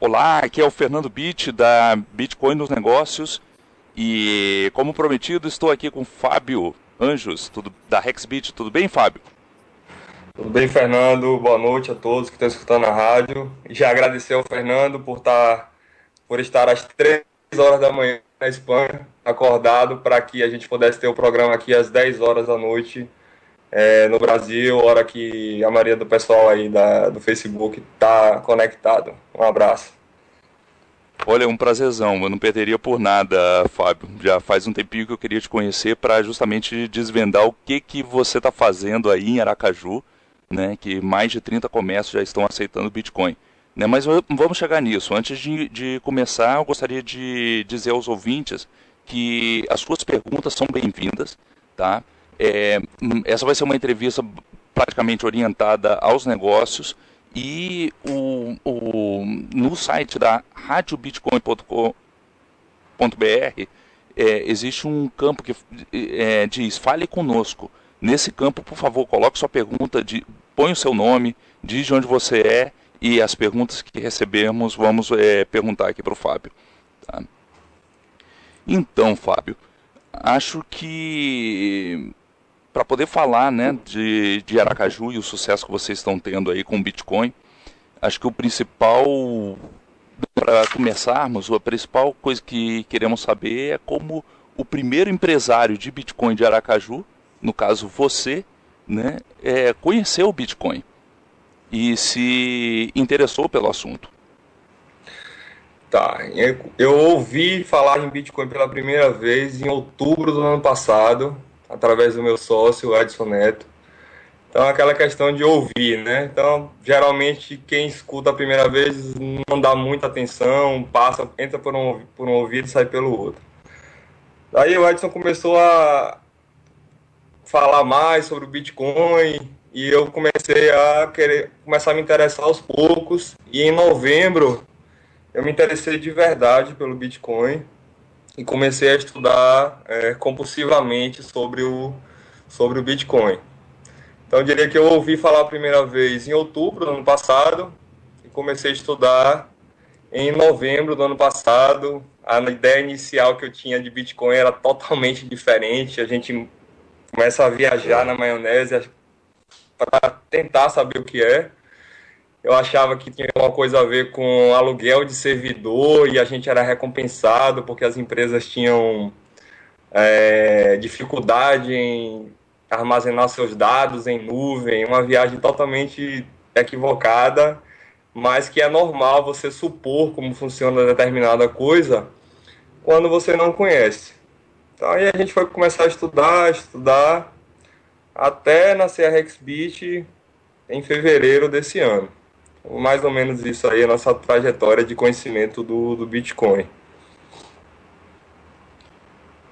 Olá, aqui é o Fernando Bit da Bitcoin nos Negócios e, como prometido, estou aqui com o Fábio Anjos, da Hexbit. Tudo bem, Fábio? Tudo bem, Fernando? Boa noite a todos que estão escutando a rádio. E já agradecer ao Fernando por estar às 3 horas da manhã na Espanha, acordado, para que a gente pudesse ter o programa aqui às 10 horas da noite no Brasil, hora que a maioria do pessoal aí do Facebook está conectado. Um abraço. Olha, é um prazerzão, eu não perderia por nada, Fábio. Já faz um tempinho que eu queria te conhecer para justamente desvendar o que você está fazendo aí em Aracaju, né, que mais de 30 comércios já estão aceitando Bitcoin. Né, mas vamos chegar nisso. Antes de começar, eu gostaria de dizer aos ouvintes que as suas perguntas são bem-vindas, tá? Essa vai ser uma entrevista praticamente orientada aos negócios e no site da radiobitcoin.com.br existe um campo que diz fale conosco. Nesse campo, por favor, coloque sua pergunta, põe o seu nome, diz de onde você é e as perguntas que recebemos vamos perguntar aqui para o Fábio. Tá? Então, Fábio, acho que para poder falar, né, de Aracaju e o sucesso que vocês estão tendo aí com o Bitcoin, acho que o principal, para começarmos, a principal coisa que queremos saber é como o primeiro empresário de Bitcoin de Aracaju, no caso você, né, conheceu o Bitcoin e se interessou pelo assunto. Tá, eu ouvi falar em Bitcoin pela primeira vez em outubro do ano passado, através do meu sócio, Edson Neto. Então, aquela questão de ouvir, né? Então, geralmente, quem escuta a primeira vez não dá muita atenção, entra por um ouvido e sai pelo outro. Daí o Edson começou a falar mais sobre o Bitcoin e eu comecei a começar a me interessar aos poucos. E em novembro, eu me interessei de verdade pelo Bitcoin e comecei a estudar compulsivamente sobre o Bitcoin. Então, eu diria que eu ouvi falar a primeira vez em outubro do ano passado e comecei a estudar em novembro do ano passado. A ideia inicial que eu tinha de Bitcoin era totalmente diferente. A gente começa a viajar na maionese para tentar saber o que é. Eu achava que tinha uma coisa a ver com aluguel de servidor e a gente era recompensado porque as empresas tinham dificuldade em armazenar seus dados em nuvem, uma viagem totalmente equivocada, mas que é normal você supor como funciona determinada coisa quando você não conhece. Então aí a gente foi começar a estudar, até nascer a Hexbit em fevereiro desse ano. Mais ou menos isso aí, a nossa trajetória de conhecimento do Bitcoin.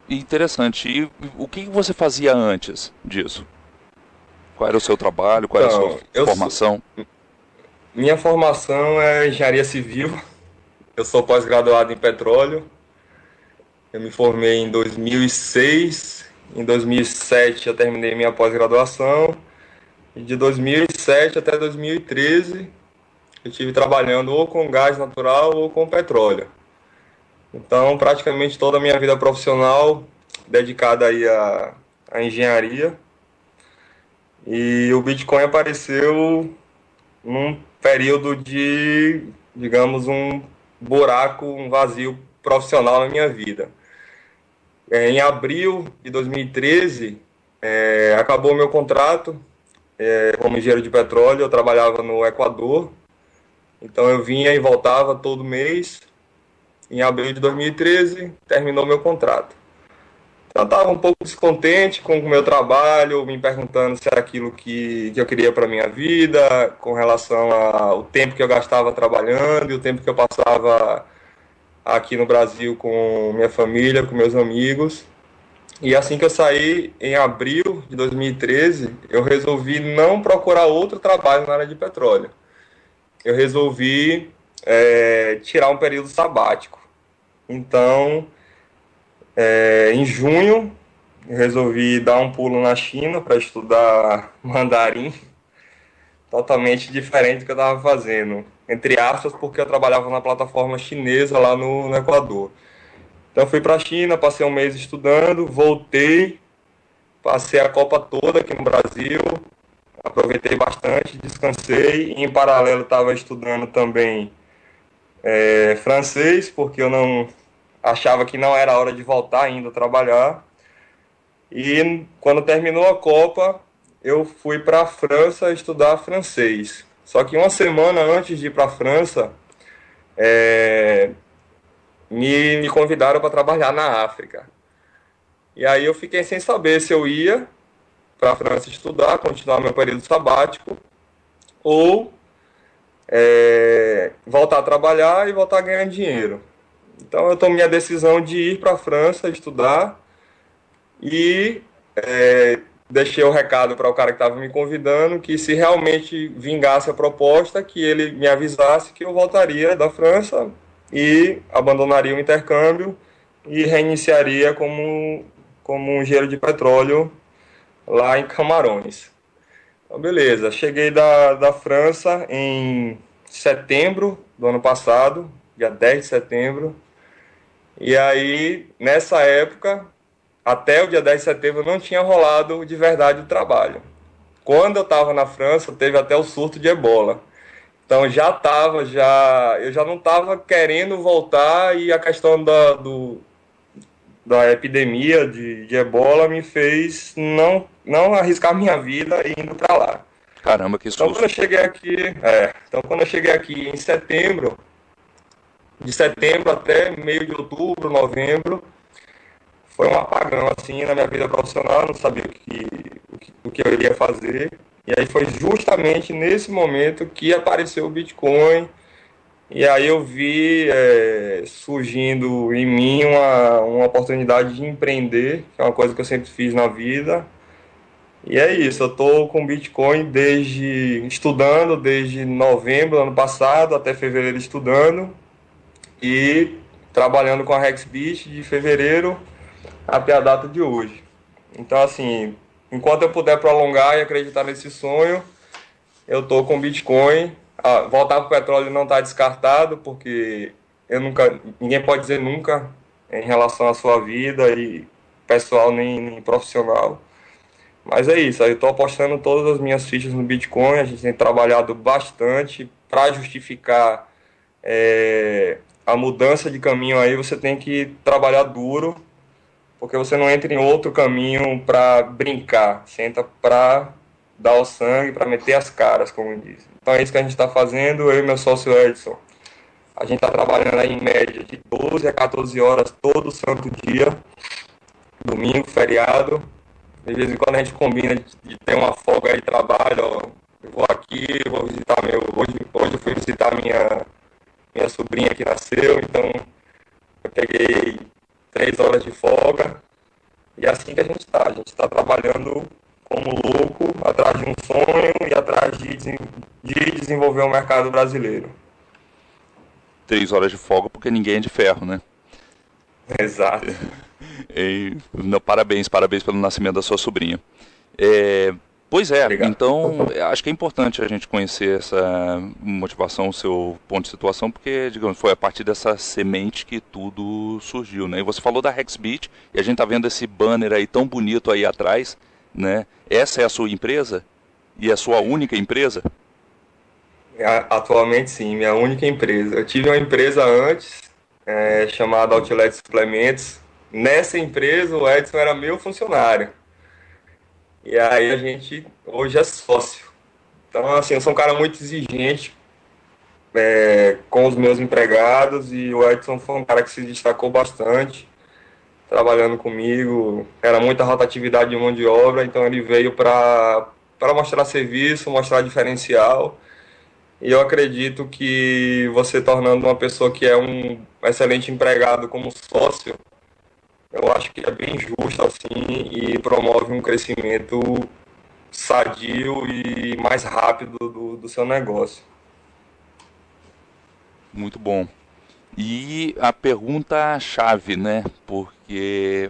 Interessante. E o que você fazia antes disso? Qual era o seu trabalho? Qual era a sua Então, formação? minha formação é engenharia civil, eu sou pós-graduado em petróleo, eu me formei em 2006, em 2007 eu terminei minha pós-graduação, e de 2007 até 2013 eu estive trabalhando ou com gás natural ou com petróleo. Então, praticamente toda a minha vida profissional dedicada aí à engenharia. E o Bitcoin apareceu num período de, digamos, um buraco, um vazio profissional na minha vida. Em abril de 2013, acabou o meu contrato como engenheiro de petróleo. Eu trabalhava no Equador, então eu vinha e voltava todo mês. Em abril de 2013, terminou meu contrato. Eu estava um pouco descontente com o meu trabalho, me perguntando se era aquilo que eu queria para a minha vida, com relação ao tempo que eu gastava trabalhando e o tempo que eu passava aqui no Brasil com minha família, com meus amigos. E assim que eu saí, em abril de 2013, eu resolvi não procurar outro trabalho na área de petróleo. Eu resolvi tirar um período sabático. Então, em junho, eu resolvi dar um pulo na China para estudar mandarim. totalmente diferente do que eu estava fazendo. Entre aspas, porque eu trabalhava na plataforma chinesa lá no Equador. Então fui para a China, passei um mês estudando, voltei, passei a Copa toda aqui no Brasil, aproveitei bastante, descansei. E em paralelo estava estudando também francês, porque eu não achava que não era hora de voltar ainda a trabalhar. E quando terminou a Copa, eu fui para a França estudar francês. Só que uma semana antes de ir para a França, me convidaram para trabalhar na África. E aí eu fiquei sem saber se eu ia para a França estudar, continuar meu período sabático, ou voltar a trabalhar e voltar a ganhar dinheiro. Então eu tomei a decisão de ir para a França estudar e deixei o recado para o cara que estava me convidando que se realmente vingasse a proposta, que ele me avisasse que eu voltaria da França e abandonaria o intercâmbio e reiniciaria como um engenheiro de petróleo lá em Camarões. Então, beleza, cheguei da França em setembro do ano passado, dia 10 de setembro, e aí nessa época até o dia 10 de setembro não tinha rolado de verdade o trabalho. Quando eu estava na França, teve até o surto de ebola. Então eu já não estava querendo voltar e a questão da epidemia de ebola me fez não arriscar minha vida indo para lá. Caramba, que Então quando susto. eu cheguei aqui, então quando eu cheguei aqui em setembro, de setembro até meio de outubro, novembro, foi um apagão assim na minha vida profissional, eu não sabia o que eu iria fazer. E aí foi justamente nesse momento que apareceu o Bitcoin. E aí eu vi surgindo em mim uma oportunidade de empreender, que é uma coisa que eu sempre fiz na vida. E é isso, eu estou com Bitcoin estudando desde novembro do ano passado até fevereiro estudando e trabalhando com a Hexbit de fevereiro até a data de hoje. Então, assim, enquanto eu puder prolongar e acreditar nesse sonho, eu tô com Bitcoin. Voltar para o petróleo não está descartado, porque ninguém pode dizer nunca em relação à sua vida, e pessoal nem profissional. Mas é isso, aí eu estou apostando todas as minhas fichas no Bitcoin, a gente tem trabalhado bastante para justificar a mudança de caminho aí, você tem que trabalhar duro, porque você não entra em outro caminho para brincar, você entra para dar o sangue, para meter as caras, como diz. Então é isso que a gente está fazendo, eu e meu sócio Edson. A gente está trabalhando aí em média de 12 a 14 horas todo santo dia, domingo, feriado. De vez em quando a gente combina de ter uma folga aí de trabalho, ó, eu vou aqui, vou visitar hoje eu fui visitar minha sobrinha que nasceu, então eu peguei 3 horas de folga. E é assim que a gente está trabalhando como louco, atrás de um sonho e atrás de desenvolver o mercado brasileiro. 3 horas de folga porque ninguém é de ferro, né? Exato. Não, parabéns pelo nascimento da sua sobrinha. Pois é, Obrigado. então acho que é importante a gente conhecer essa motivação, o seu ponto de situação, porque, digamos, foi a partir dessa semente que tudo surgiu, né? E você falou da Hexbit, e a gente tá vendo esse banner aí tão bonito aí atrás, né? Essa é a sua empresa? E a sua única empresa? Atualmente, sim, minha única empresa. Eu tive uma empresa antes, chamada Outlet Suplementos. Nessa empresa, o Edson era meu funcionário. E aí a gente hoje é sócio. Então, assim, eu sou um cara muito exigente com os meus empregados e o Edson foi um cara que se destacou bastante trabalhando comigo. Era muita rotatividade de mão de obra, então ele veio para mostrar serviço, mostrar diferencial. E eu acredito que você tornando uma pessoa que é um excelente empregado como sócio, eu acho que é bem justo assim e promove um crescimento sadio e mais rápido do seu negócio. Muito bom. E a pergunta-chave, né? Porque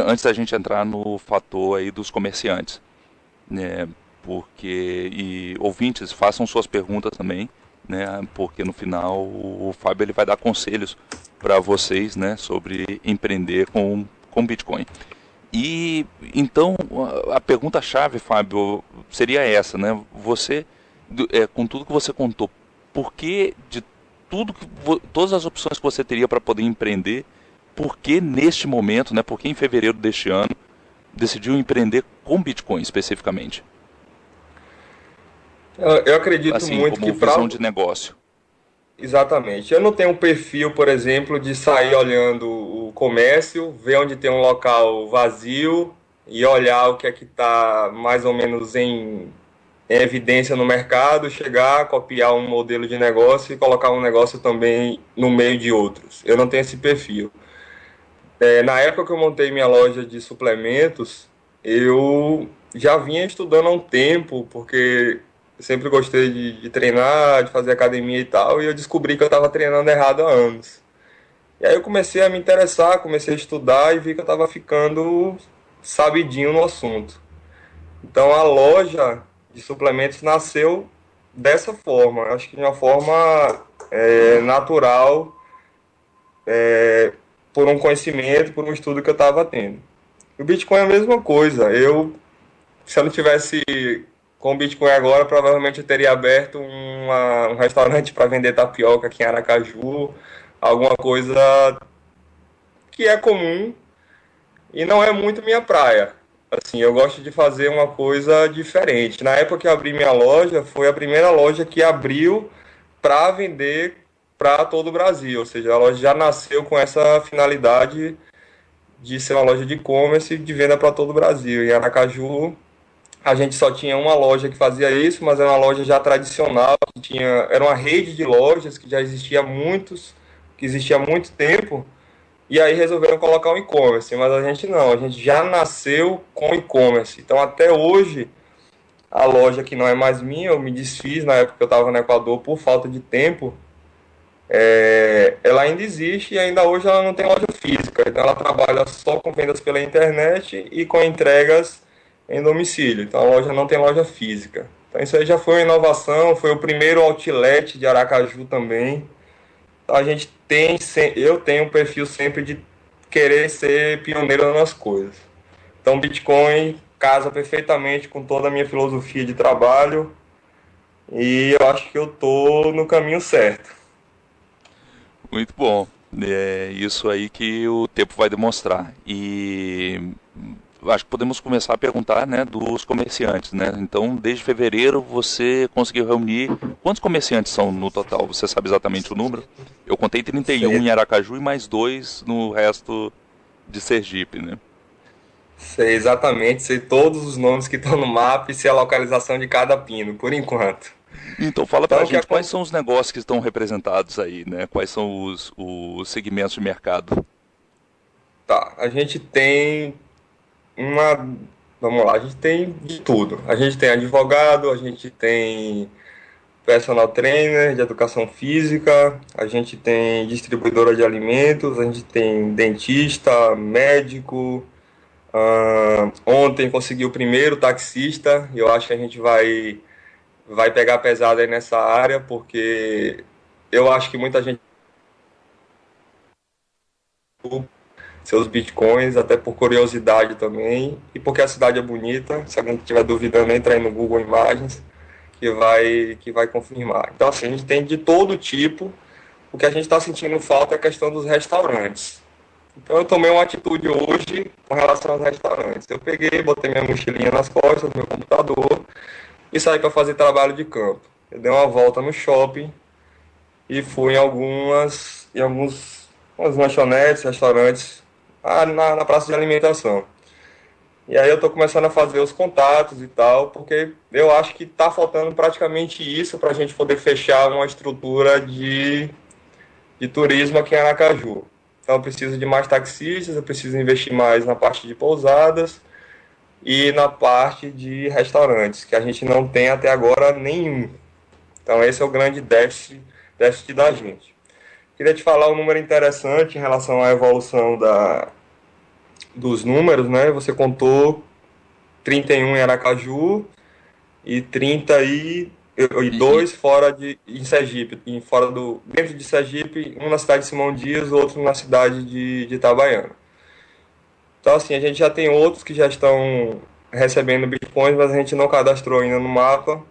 antes da gente entrar no fator aí dos comerciantes, né? porque e ouvintes façam suas perguntas também, né? Porque no final o Fábio ele vai dar conselhos para vocês, né? Sobre empreender com Bitcoin. E então a pergunta-chave, Fábio, seria essa, né? Você, com tudo que você contou, por que de todas as opções que você teria para poder empreender, por que neste momento, né? Por que em fevereiro deste ano decidiu empreender com Bitcoin especificamente? Eu acredito Assim, muito que como para. visão de negócio. Exatamente. Eu não tenho um perfil, por exemplo, de sair olhando o comércio, ver onde tem um local vazio e olhar o que é que está mais ou menos em evidência no mercado, chegar, copiar um modelo de negócio e colocar um negócio também no meio de outros. Eu não tenho esse perfil. Na época que eu montei minha loja de suplementos, eu já vinha estudando há um tempo, porque eu sempre gostei de treinar, de fazer academia e tal, e eu descobri que eu estava treinando errado há anos. E aí eu comecei a me interessar, comecei a estudar e vi que eu estava ficando sabidinho no assunto. Então a loja de suplementos nasceu dessa forma, acho que de uma forma natural, por um conhecimento, por um estudo que eu estava tendo. O Bitcoin é a mesma coisa. Se eu não tivesse com o Bitcoin agora, provavelmente eu teria aberto um restaurante para vender tapioca aqui em Aracaju, alguma coisa que é comum e não é muito minha praia. Assim, eu gosto de fazer uma coisa diferente. Na época que eu abri minha loja, foi a primeira loja que abriu para vender para todo o Brasil. Ou seja, a loja já nasceu com essa finalidade de ser uma loja de e-commerce de venda para todo o Brasil. Em Aracaju, a gente só tinha uma loja que fazia isso, mas era uma loja já tradicional, era uma rede de lojas que já existia que existia há muito tempo, e aí resolveram colocar o e-commerce, mas a gente não, a gente já nasceu com e-commerce. Então até hoje a loja que não é mais minha, eu me desfiz na época que eu estava no Equador por falta de tempo, ela ainda existe e ainda hoje ela não tem loja física. Então ela trabalha só com vendas pela internet e com entregas em domicílio. Então a loja não tem loja física. Então isso aí já foi uma inovação, foi o primeiro outlet de Aracaju também. Então eu tenho um perfil sempre de querer ser pioneiro nas coisas. Então Bitcoin casa perfeitamente com toda a minha filosofia de trabalho e eu acho que eu tô no caminho certo. Muito bom. É isso aí que o tempo vai demonstrar. E acho que podemos começar a perguntar, né, dos comerciantes, né? Então, desde fevereiro você conseguiu reunir. Quantos comerciantes são no total? Você sabe exatamente o número? Eu contei 31 em Aracaju e mais dois no resto de Sergipe, né? Sei exatamente, sei todos os nomes que estão no mapa e sei a localização de cada pino, por enquanto. Então fala pra Então, o que gente quais acontece? são os negócios que estão representados aí, né? Quais são os segmentos de mercado? Tá, a gente tem uma. Vamos lá, a gente tem de tudo. A gente tem advogado, a gente tem personal trainer de educação física, a gente tem distribuidora de alimentos, a gente tem dentista, médico. Ontem consegui o primeiro taxista, e eu acho que a gente vai pegar pesado aí nessa área, porque eu acho que muita gente seus bitcoins, até por curiosidade também, e porque a cidade é bonita. Se alguém estiver duvidando, entra aí no Google Imagens, que vai confirmar. Então, assim, a gente tem de todo tipo. O que a gente está sentindo falta é a questão dos restaurantes. Então, eu tomei uma atitude hoje com relação aos restaurantes. Eu peguei, botei minha mochilinha nas costas, meu computador, e saí para fazer trabalho de campo. Eu dei uma volta no shopping e fui em algumas lanchonetes, restaurantes, na praça de alimentação. E aí eu estou começando a fazer os contatos e tal, porque eu acho que está faltando praticamente isso para a gente poder fechar uma estrutura de turismo aqui em Aracaju. Então eu preciso de mais taxistas, eu preciso investir mais na parte de pousadas e na parte de restaurantes, que a gente não tem até agora nenhum. Então esse é o grande déficit da gente. Queria te falar um número interessante em relação à evolução dos números, né? Você contou 31 em Aracaju e 32 fora em Sergipe, dentro de Sergipe, um na cidade de Simão Dias, outro na cidade de Itabaiana. Então, assim, a gente já tem outros que já estão recebendo bitcoins, mas a gente não cadastrou ainda no mapa.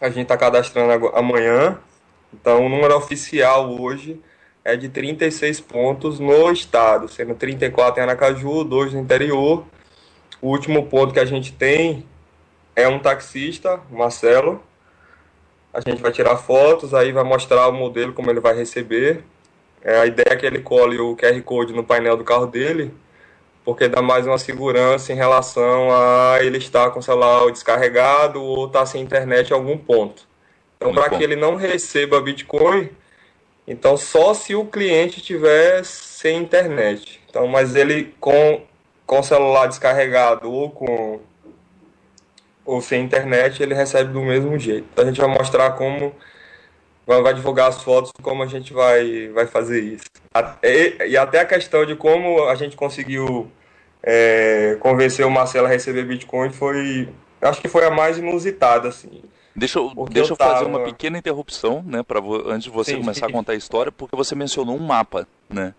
A gente está cadastrando amanhã. Então, o número oficial hoje é de 36 pontos no estado, sendo 34 em Aracaju, 2 no interior. O último ponto que a gente tem é um taxista, o Marcelo. A gente vai tirar fotos, aí vai mostrar o modelo, como ele vai receber. A ideia é que ele cole o QR Code no painel do carro dele, porque dá mais uma segurança em relação a ele estar com o celular descarregado ou estar sem internet em algum ponto. Então, Muito para bom. que ele não receba Bitcoin, então só se o cliente tiver sem internet. Então, mas ele com o celular descarregado ou sem internet, ele recebe do mesmo jeito. Então, a gente vai mostrar como vai divulgar as fotos, como a gente vai fazer isso. E até a questão de como a gente conseguiu convencer o Marcelo a receber Bitcoin acho que foi a mais inusitada, assim. Porque eu Deixa eu fazer uma tava, pequena interrupção, né, antes de você sim, começar a sim, contar a história, porque você mencionou um mapa, né?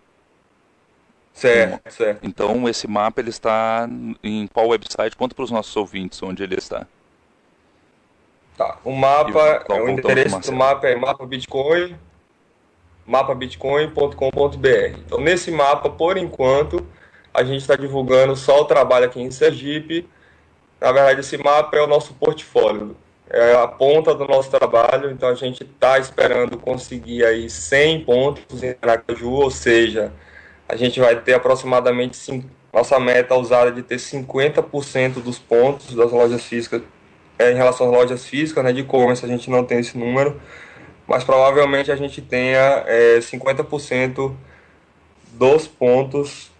Um- certo, certo. então, esse mapa ele está em qual website? Conta para os nossos ouvintes onde ele está. Tá. E O voltamos para o endereço do Marcelo. mapa é mapabitcoin.com.br. Então, nesse mapa, por enquanto, a gente está divulgando só o trabalho aqui em Sergipe. Na verdade, esse mapa é o nosso portfólio, é a ponta do nosso trabalho. Então, a gente está esperando conseguir aí 100 pontos em Aracaju, ou seja, a gente vai ter aproximadamente, nossa meta usada de ter 50% dos pontos das lojas físicas, em relação às lojas físicas, né, de e-commerce, a gente não tem esse número, mas provavelmente a gente tenha 50% dos pontos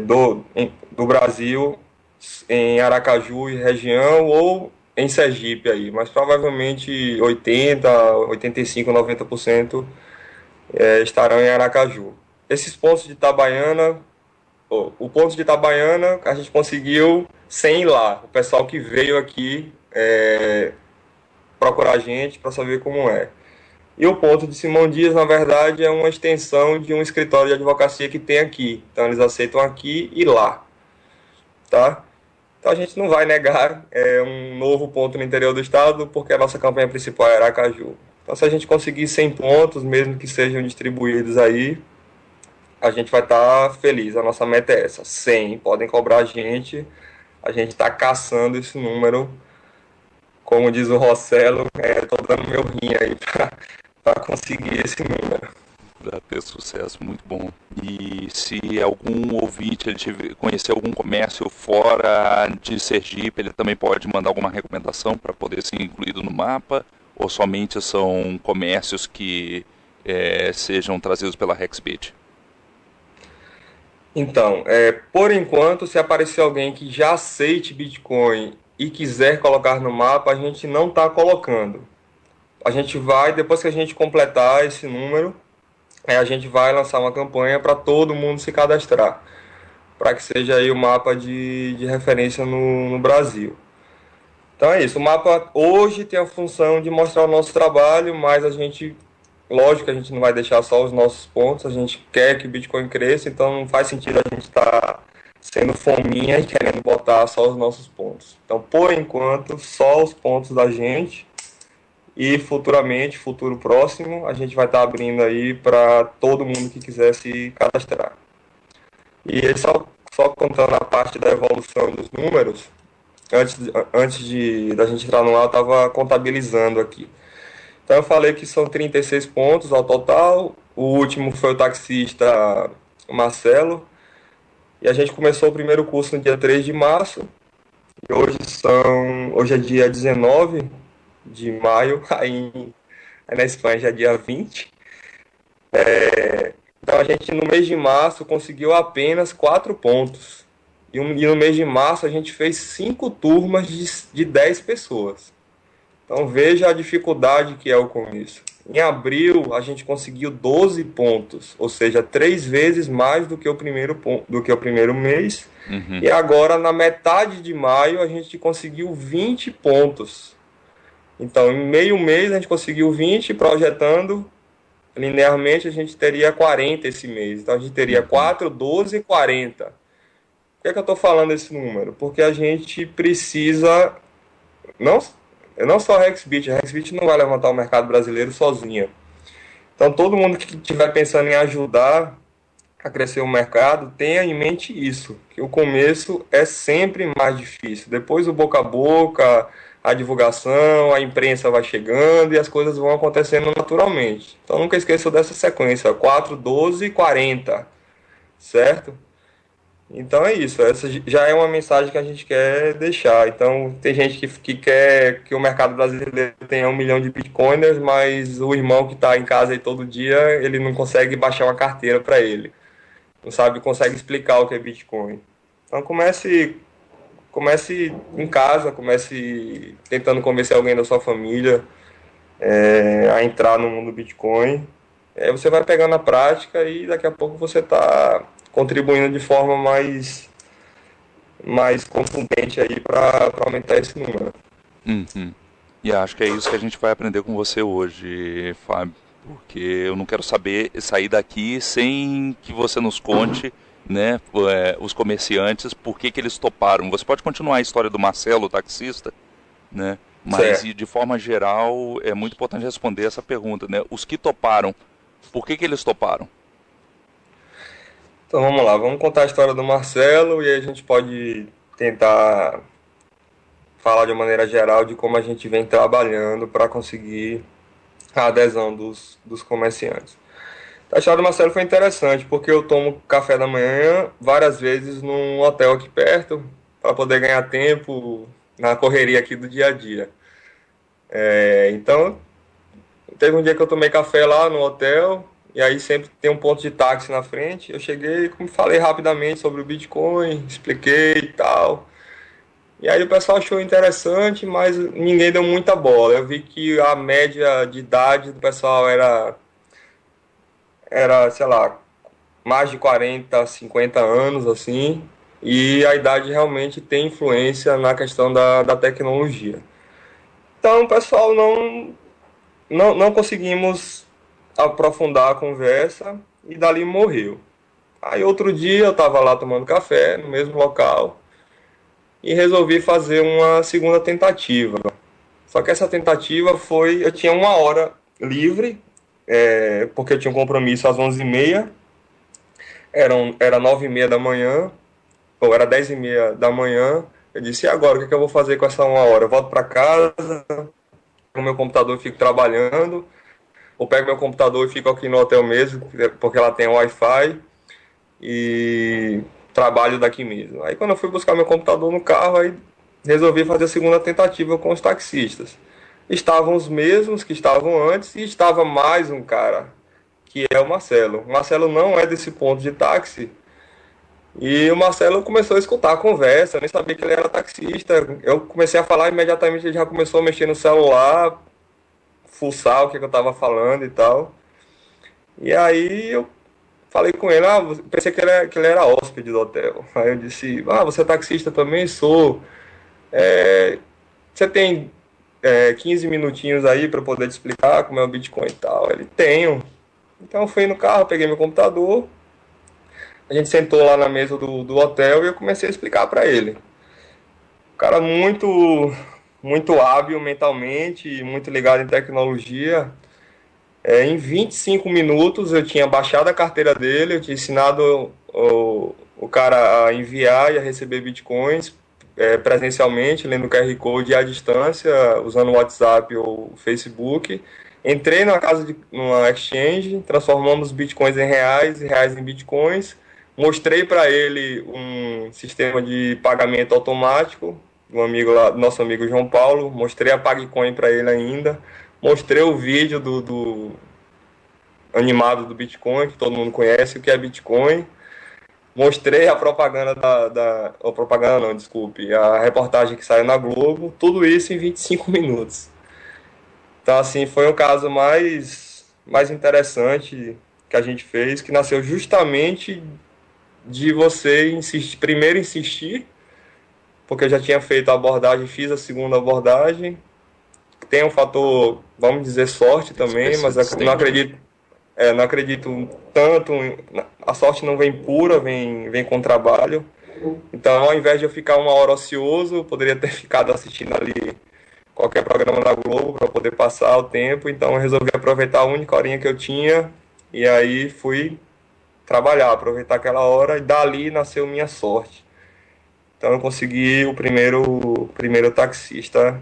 do Brasil em Aracaju e região ou em Sergipe aí, mas provavelmente 85, 90% estarão em Aracaju. Esses pontos de Itabaiana, o ponto de Itabaiana a gente conseguiu sem ir lá, o pessoal que veio aqui procurar a gente para saber como é. E o ponto de Simão Dias, na verdade, é uma extensão de um escritório de advocacia que tem aqui. Então eles aceitam aqui e lá, tá? Então a gente não vai negar um novo ponto no interior do estado, porque a nossa campanha principal é Aracaju. Então se a gente conseguir 100 pontos, mesmo que sejam distribuídos aí, a gente vai estar feliz. A nossa meta é essa, 100. Podem cobrar a gente está caçando esse número. Como diz o Rossello, estou dando meu rim aí para conseguir esse número. Para ter sucesso, muito bom. E se algum ouvinte conhecer algum comércio fora de Sergipe, ele também pode mandar alguma recomendação para poder ser incluído no mapa? Ou somente são comércios que sejam trazidos pela Hexbit? Então, por enquanto, se aparecer alguém que já aceite Bitcoin e quiser colocar no mapa, a gente não está colocando. A gente vai, depois que a gente completar esse número, a gente vai lançar uma campanha para todo mundo se cadastrar, para que seja aí o mapa de referência no Brasil. Então é isso, o mapa hoje tem a função de mostrar o nosso trabalho, mas lógico que a gente não vai deixar só os nossos pontos, a gente quer que o Bitcoin cresça, então não faz sentido a gente estar sendo fominha e querendo botar só os nossos pontos. Então, por enquanto, só os pontos da gente e futuramente, futuro próximo, a gente vai estar abrindo aí para todo mundo que quiser se cadastrar. E só contando a parte da evolução dos números, antes da gente entrar no ar, eu estava contabilizando aqui. Então eu falei que são 36 pontos ao total. O último foi o taxista Marcelo. E a gente começou o primeiro curso no dia 3 de março. E hoje é dia 19 de maio. Aí na Espanha já é dia 20. Então a gente no mês de março conseguiu apenas 4 pontos. E no mês de março a gente fez 5 turmas de 10 pessoas. Então veja a dificuldade que é o começo. Em abril, a gente conseguiu 12 pontos, ou seja, 3 vezes mais do que o primeiro mês. Uhum. E agora, na metade de maio, a gente conseguiu 20 pontos. Então, em meio mês, a gente conseguiu 20, projetando linearmente, a gente teria 40 esse mês. Então, a gente teria Uhum. 4, 12 e 40. Por que é que eu estou falando esse número? Porque a gente precisa, não, não só a Rexbit não vai levantar o mercado brasileiro sozinha. Então, todo mundo que estiver pensando em ajudar a crescer o mercado, tenha em mente isso, que o começo é sempre mais difícil. Depois o boca a boca, a divulgação, a imprensa vai chegando e as coisas vão acontecendo naturalmente. Então nunca esqueça dessa sequência, 4, 12 e 40, certo? Então é isso, essa já é uma mensagem que a gente quer deixar. Então tem gente que quer que o mercado brasileiro tenha 1 milhão de bitcoiners, mas o irmão que está em casa aí todo dia, ele não consegue baixar uma carteira para ele, não sabe, consegue explicar o que é Bitcoin. Então comece em casa, comece tentando convencer alguém da sua família a entrar no mundo Bitcoin. Aí você vai pegando a prática e daqui a pouco você está contribuindo de forma mais contundente aí para aumentar esse número. Uhum. E acho que é isso que a gente vai aprender com você hoje, Fábio. Porque eu não quero sair daqui sem que você nos conte, né, os comerciantes, por que que eles toparam. Você pode continuar a história do Marcelo, o taxista, né? Mas Certo. de forma geral é muito importante responder essa pergunta, né? Os que toparam, por que que eles toparam? Então vamos lá, vamos contar a história do Marcelo e aí a gente pode tentar falar de uma maneira geral de como a gente vem trabalhando para conseguir a adesão dos comerciantes. A história do Marcelo foi interessante, porque eu tomo café da manhã várias vezes num hotel aqui perto, para poder ganhar tempo na correria aqui do dia a dia. Então, teve um dia que eu tomei café lá no hotel, e aí sempre tem um ponto de táxi na frente. Eu cheguei e falei rapidamente sobre o Bitcoin, expliquei e tal. E aí o pessoal achou interessante, mas ninguém deu muita bola. Eu vi que a média de idade do pessoal era, sei lá, mais de 40, 50 anos, assim, e a idade realmente tem influência na questão da tecnologia. Então, pessoal, não conseguimos aprofundar a conversa e dali morreu. Aí outro dia eu estava lá tomando café no mesmo local e resolvi fazer uma segunda tentativa. Só que essa tentativa foi, eu tinha 1 hora livre, porque eu tinha um compromisso às 11h30, era 9h30 da manhã, ou era 10h30 da manhã. Eu disse, e agora, o que é que eu vou fazer com essa 1 hora? Eu volto para casa, pego o meu computador e fico trabalhando, ou pego meu computador e fico aqui no hotel mesmo, porque lá tem Wi-Fi, e trabalho daqui mesmo. Aí quando eu fui buscar meu computador no carro, aí resolvi fazer a segunda tentativa com os taxistas. Estavam os mesmos que estavam antes e estava mais um cara, que é o Marcelo. O Marcelo não é desse ponto de táxi, e o Marcelo começou a escutar a conversa, eu nem sabia que ele era taxista. Eu comecei a falar, imediatamente ele já começou a mexer no celular, fuçar o que eu estava falando e tal. E aí eu falei com ele, pensei que ele era hóspede do hotel. Aí eu disse, você é taxista também? Sou. Você tem 15 minutinhos aí para poder te explicar como é o Bitcoin e tal? Ele, tenho. Então eu fui no carro, peguei meu computador, a gente sentou lá na mesa do hotel e eu comecei a explicar para ele. Um cara muito hábil mentalmente, muito ligado em tecnologia. Em 25 minutos eu tinha baixado a carteira dele, eu tinha ensinado o cara a enviar e a receber bitcoins presencialmente, lendo o QR Code à distância, usando o WhatsApp ou o Facebook. Entrei numa exchange, transformamos bitcoins em reais e reais em bitcoins. Mostrei para ele um sistema de pagamento automático do amigo lá, do nosso amigo João Paulo. Mostrei a PagCoin para ele ainda. Mostrei o vídeo do animado do Bitcoin, que todo mundo conhece o que é Bitcoin. Mostrei a propaganda a propaganda não, desculpe, a reportagem que saiu na Globo, tudo isso em 25 minutos. Então, assim, foi um caso mais interessante que a gente fez, que nasceu justamente de você insistir, primeiro insistir, porque eu já tinha feito a abordagem, fiz a segunda abordagem. Tem um fator, vamos dizer, sorte Tem também, mas não persistente, né? acredito, não acredito tanto. A sorte não vem pura, vem com trabalho. Então, ao invés de eu ficar uma hora ocioso, eu poderia ter ficado assistindo ali qualquer programa da Globo para poder passar o tempo. Então, eu resolvi aproveitar a única horinha que eu tinha e aí fui trabalhar, aproveitar aquela hora e dali nasceu minha sorte. Então, eu consegui o primeiro taxista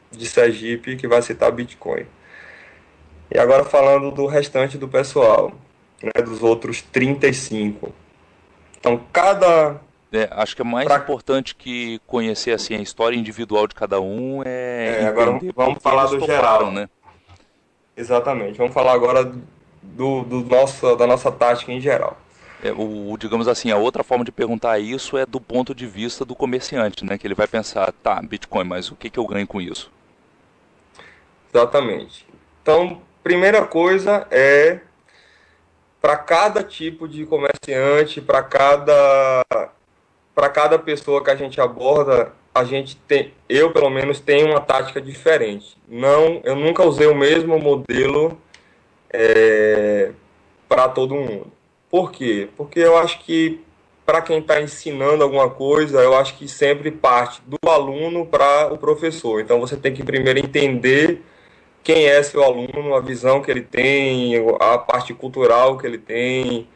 de Sergipe que vai citar Bitcoin. E agora falando do restante do pessoal, né, dos outros 35. Então, Acho que é mais pra, importante que conhecer assim a história individual de cada um é agora entender por vamos que falar eles do toparam, geral. né? Exatamente. Vamos falar agora da nossa tática em geral. Digamos assim, a outra forma de perguntar isso é do ponto de vista do comerciante, né? Que ele vai pensar, tá, Bitcoin, mas o que que eu ganho com isso? Exatamente. Então, primeira coisa é para cada tipo de comerciante, para cada pessoa que a gente aborda, a gente tem, eu pelo menos tenho uma tática diferente. Não, eu nunca usei o mesmo modelo para todo mundo. Por quê? Porque eu acho que para quem está ensinando alguma coisa, eu acho que sempre parte do aluno para o professor. Então você tem que primeiro entender quem é seu aluno, a visão que ele tem, a parte cultural que ele tem,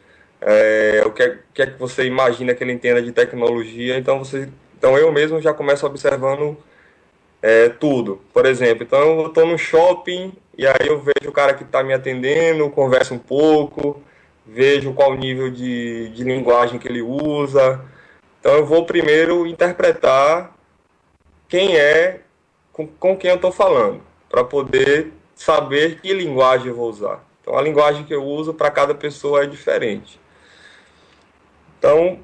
o que é que você imagina que ele entenda de tecnologia. Então eu mesmo já começo observando tudo. Por exemplo, então eu estou no shopping e aí eu vejo o cara que está me atendendo, converso um pouco, vejo qual o nível de linguagem que ele usa. Então eu vou primeiro interpretar quem é, com quem eu estou falando, para poder saber que linguagem eu vou usar. Então a linguagem que eu uso para cada pessoa é diferente. Então,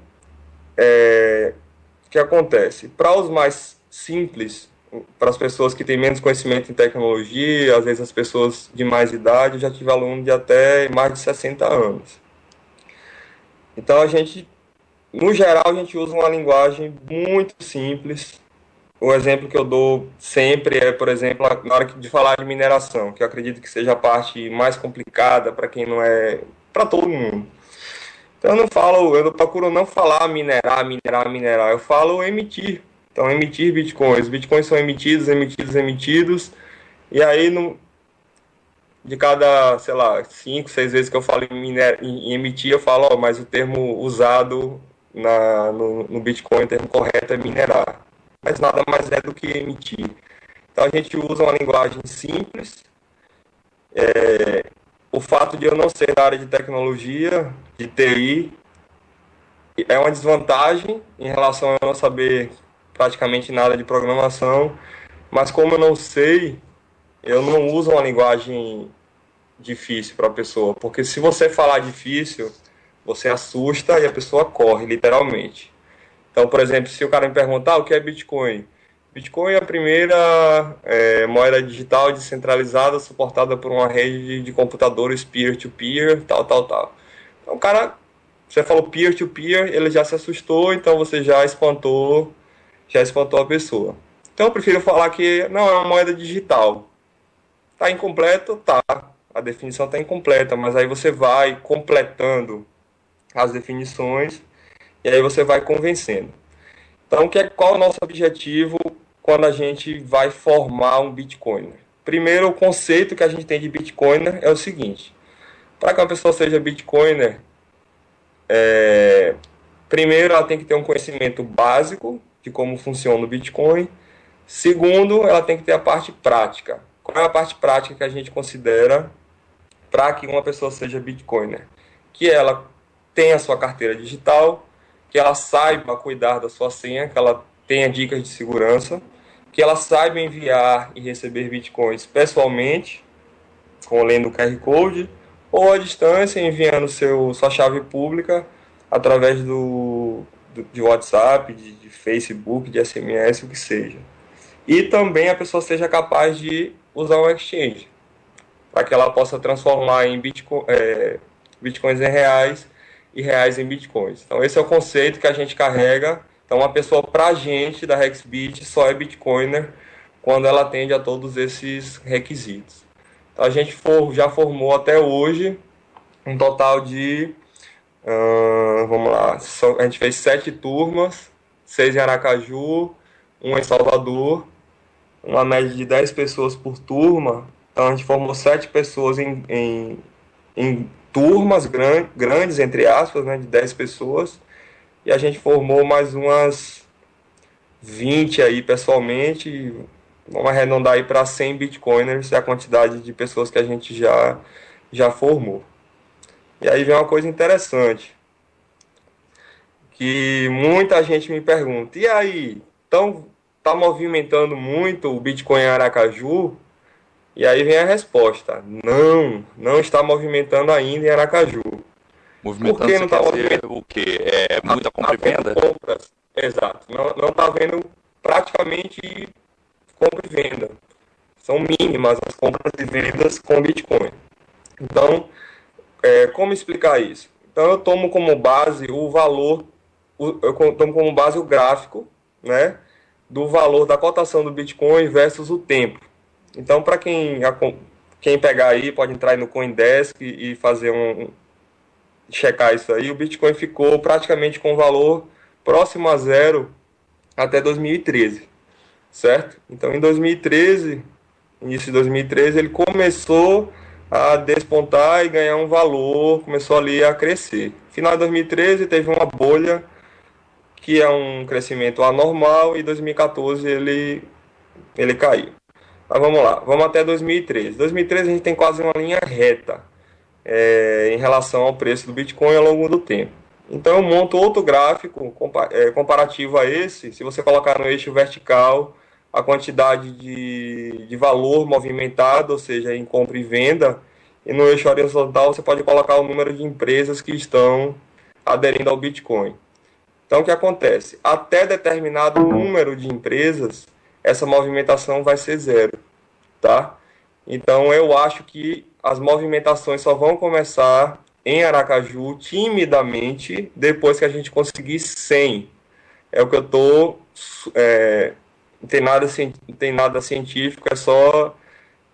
o que acontece? Para os mais simples, para as pessoas que têm menos conhecimento em tecnologia, às vezes as pessoas de mais idade, eu já tive aluno de até mais de 60 anos. Então no geral, a gente usa uma linguagem muito simples. O exemplo que eu dou sempre é, por exemplo, na hora de falar de mineração, que eu acredito que seja a parte mais complicada para quem não é, para todo mundo. Então eu não procuro não falar minerar, minerar, minerar, eu falo emitir. Então emitir bitcoins. Bitcoins são emitidos, emitidos, emitidos. E aí de cada, sei lá, 5, 6 vezes que eu falo em emitir, eu falo, ó, mas o termo usado no Bitcoin, o termo correto é minerar. Mas nada mais é do que emitir. Então a gente usa uma linguagem simples. O fato de eu não ser da área de tecnologia, de TI, é uma desvantagem em relação a eu não saber praticamente nada de programação, mas como eu não sei, eu não uso uma linguagem difícil para a pessoa, porque se você falar difícil, você assusta e a pessoa corre, literalmente. Então, por exemplo, se o cara me perguntar o que é Bitcoin, Bitcoin é a primeira moeda digital descentralizada suportada por uma rede de computadores peer-to-peer, tal, tal, tal. Então, o cara, você falou peer-to-peer, ele já se assustou, então você já espantou a pessoa. Então, eu prefiro falar que não é uma moeda digital. Está incompleto? Tá. A definição está incompleta, mas aí você vai completando as definições e aí você vai convencendo. Então, qual é o nosso objetivo quando a gente vai formar um Bitcoiner? Primeiro, o conceito que a gente tem de Bitcoiner é o seguinte: para que uma pessoa seja Bitcoiner, primeiro ela tem que ter um conhecimento básico de como funciona o Bitcoin. Segundo, ela tem que ter a parte prática. Qual é a parte prática que a gente considera para que uma pessoa seja Bitcoiner? Que ela tenha a sua carteira digital, que ela saiba cuidar da sua senha, que ela tenha dicas de segurança, que ela saiba enviar e receber Bitcoins pessoalmente, com lendo o QR Code, ou à distância, enviando sua chave pública através de WhatsApp, de Facebook, de SMS, o que seja. E também a pessoa seja capaz de usar um exchange. para que ela possa transformar em bitcoins em reais e reais em bitcoins. Então esse é o conceito que a gente carrega. Então uma pessoa para a gente da Hexbit só é bitcoiner quando ela atende a todos esses requisitos. Então a gente já formou até hoje um total de, vamos lá, a gente fez 7 turmas, 6 em Aracaju, 1 em Salvador, uma média de 10 pessoas por turma. Então a gente formou 7 pessoas em turmas grandes, entre aspas, né, de 10 pessoas. E a gente formou mais umas 20 aí pessoalmente. Vamos arredondar aí para 100 bitcoiners, é a quantidade de pessoas que a gente já formou. E aí vem uma coisa interessante, que muita gente me pergunta, e aí, então tá movimentando muito o Bitcoin em Aracaju? E aí vem a resposta, não está movimentando ainda em Aracaju. Por Movimentando, que você não está quer dizer movimentando? o quê? É muita compra e venda? Compras, exato, não está havendo praticamente compra e venda. São mínimas as compras e vendas com Bitcoin. Então, como explicar isso? Então, eu tomo como base o valor, eu tomo como base o gráfico, né, do valor da cotação do Bitcoin versus o tempo. Então, para quem pegar aí, pode entrar aí no CoinDesk e fazer checar isso aí. O Bitcoin ficou praticamente com o valor próximo a zero até 2013, certo? Então, em 2013, início de 2013, ele começou a despontar e ganhar um valor, começou ali a crescer. Final de 2013 teve uma bolha, que é um crescimento anormal, e 2014 ele caiu. Mas vamos lá, vamos até 2013. 2013 a gente tem quase uma linha reta em relação ao preço do Bitcoin ao longo do tempo. Então eu monto outro gráfico comparativo a esse. Se você colocar no eixo vertical a quantidade de valor movimentado, ou seja, em compra e venda, e no eixo horizontal você pode colocar o número de empresas que estão aderindo ao Bitcoin. Então o que acontece? Até determinado número de empresas, essa movimentação vai ser zero, tá? Então eu acho que as movimentações só vão começar em Aracaju timidamente depois que a gente conseguir 100. É o que eu tô. Não tem nada científico, é só.